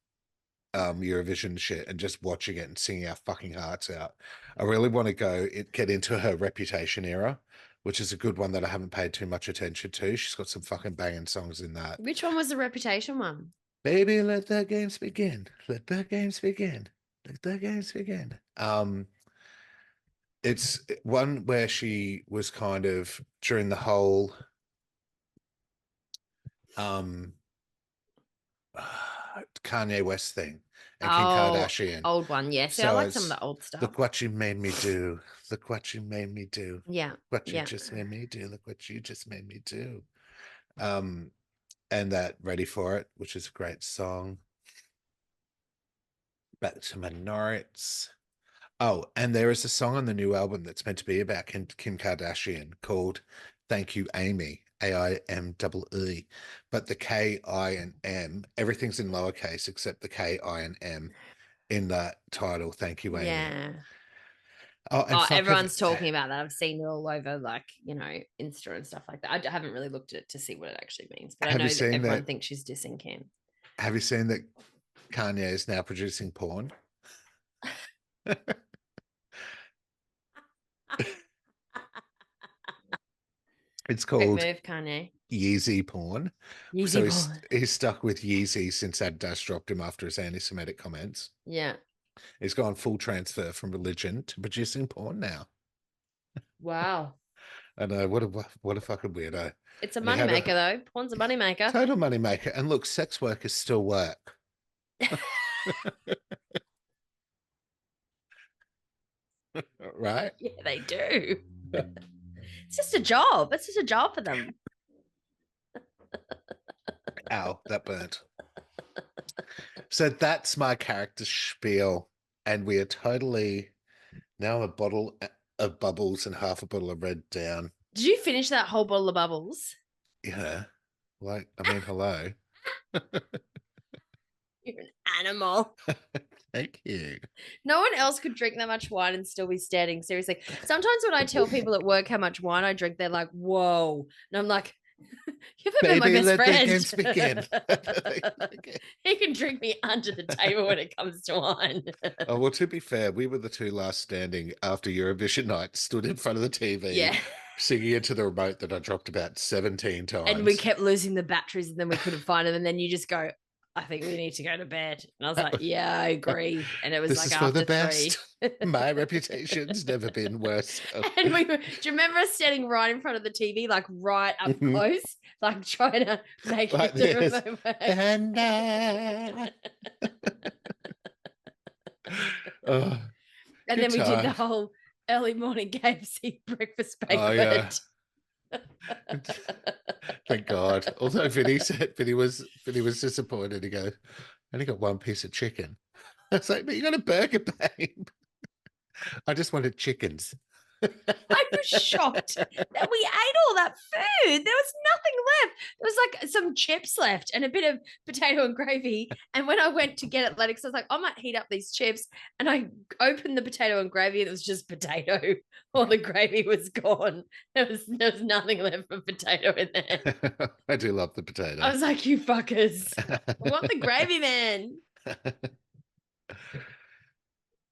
Eurovision shit and just watching it and singing our fucking hearts out. I really want to get into her Reputation era, which is a good one that I haven't paid too much attention to. She's got some fucking banging songs in that. Which one was the Reputation one? Baby, let the games begin. Let the games begin. Let the games begin. It's one where she was kind of during the whole um Kanye West thing and Kim Oh, Kardashian. old one. Yeah. See, I So like some of it's the old stuff. look what you made me do. Look what you made me do. Yeah. What you Yeah. just made me do. Look what you just made me do. Um, and that Ready for It, which is a great song. Back to my notes. Oh, and there is a song on the new album that's meant to be about Kim Kardashian called Thank You, Amy, AIMEE. But the K, I, and M, everything's in lowercase except the K, I, and M in that title, Thank You, Amy. Yeah. Oh, and Oh, fuck have everyone's talking about that. I've seen it all over, like, Insta and stuff like that. I haven't really looked at it to see what it actually means, but I have you know that seen everyone that? thinks she's dissing Kim. Have you seen that Kanye is now producing porn? It's Great called move, Kanye. Yeezy porn. Easy So boy. he's stuck with Yeezy since Adidas dropped him after his anti-Semitic comments. Yeah. He's gone full transfer from religion to producing porn now. Wow. I know what a fucking weirdo. It's a And he had moneymaker, a though. Porn's a moneymaker. total moneymaker. And look, sex workers still work, right? Yeah, they do. It's just a job. It's just a job for them. Ow, that burnt. So that's my character spiel. And we are totally now a bottle of bubbles and half a bottle of red down. Did you finish that whole bottle of bubbles? Yeah. Like, I mean, hello. You're an animal. Thank you. No one else could drink that much wine and still be standing. Seriously. Sometimes when I tell people at work how much wine I drink, they're like, whoa. And I'm like, you've been my best let friend. the games begin. He can drink me under the table when it comes to wine. Oh, well, to be fair, we were the two last standing after Eurovision night, stood in front of the TV, Yeah. singing into the remote that I dropped about 17 times. And we kept losing the batteries and then we couldn't find them. And then you just go, I think we need to go to bed. And I was like, yeah, I agree. And it was this like is after for the 3. best. My reputation's never been worse. And do you remember us standing right in front of the TV, like right up close, like trying to make Like the this. remote work? Oh, and then we did the whole early morning KFC breakfast banquet. Oh, yeah. Thank God. Although Vinny was disappointed. He goes, I only got one piece of chicken. I was like, but you got a burger, babe. I just wanted chickens. I was shocked that we ate all that food. There was nothing left. There was like some chips left and a bit of potato and gravy. And when I went to get it later, because I was like, I might heat up these chips. And I opened the potato and gravy and it was just potato. All the gravy was gone. There was nothing left for potato in there. I do love the potato. I was like, you fuckers. I want the gravy, man.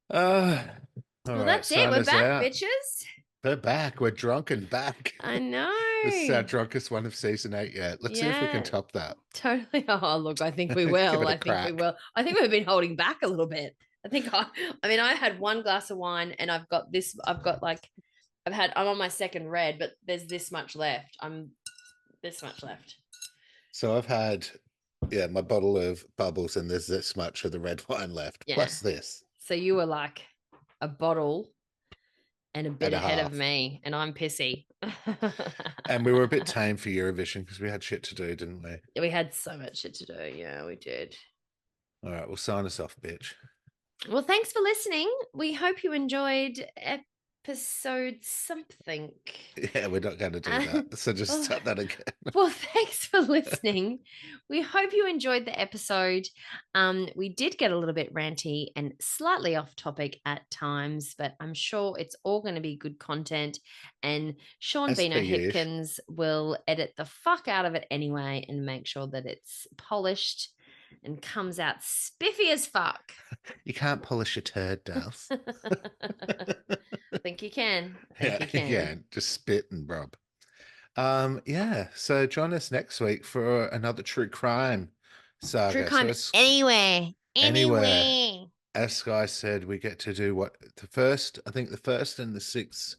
Well, that's it. We're back, bitches. We're back. We're drunk and back. I know. This is our drunkest one of season 8 yet. Let's see if we can top that. Totally. Oh, look, I think we will. I think we will. I think we've been holding back a little bit. I had one glass of wine and I'm on my second red, but there's this much left. So I've had, my bottle of bubbles and there's this much of the red wine left, plus this. So you were like a bottle and a bit ahead of me, and I'm pissy. And we were a bit tame for Eurovision because we had shit to do, didn't we? We had so much shit to do. Yeah, we did. All right, we'll sign us off, bitch. Well, thanks for listening. We hope you enjoyed episode something. Yeah, we're not going to do that. So just start that again. Well, thanks for listening. We hope you enjoyed the episode. We did get a little bit ranty and slightly off topic at times, but I'm sure it's all going to be good content. And Sean Bino Hipkins will edit the fuck out of it anyway and make sure that it's polished and comes out spiffy as fuck. You can't polish a turd, Dals. I think you can. You can. Just spit and rub. So join us next week for another true crime saga. True crime anywhere. As Skye said, we get to do the first and the 6th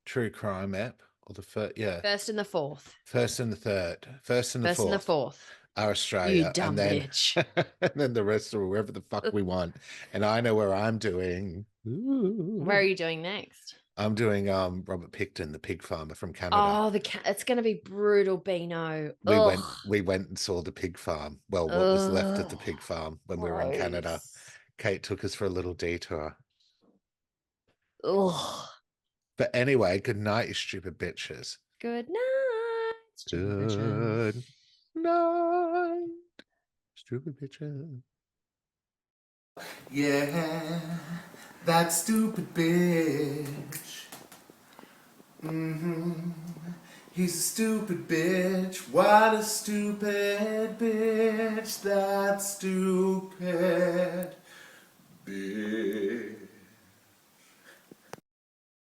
true crime app, or the first, first and the 4th. First and the 3rd. First and the 4th. Are Australia. You dumb bitch. And then the rest are wherever the fuck we want. And I know where I'm doing. Ooh. Where are you doing next? I'm doing Robert Picton, the pig farmer from Canada. Oh, it's going to be brutal, Bino. We went and saw the pig farm. Well, what was left of the pig farm when we were in Canada. Kate took us for a little detour. Ugh. But anyway, good night, you stupid bitches. Good night. Good night, stupid bitches. Yeah, that stupid bitch. He's a stupid bitch. What a stupid bitch. That's stupid.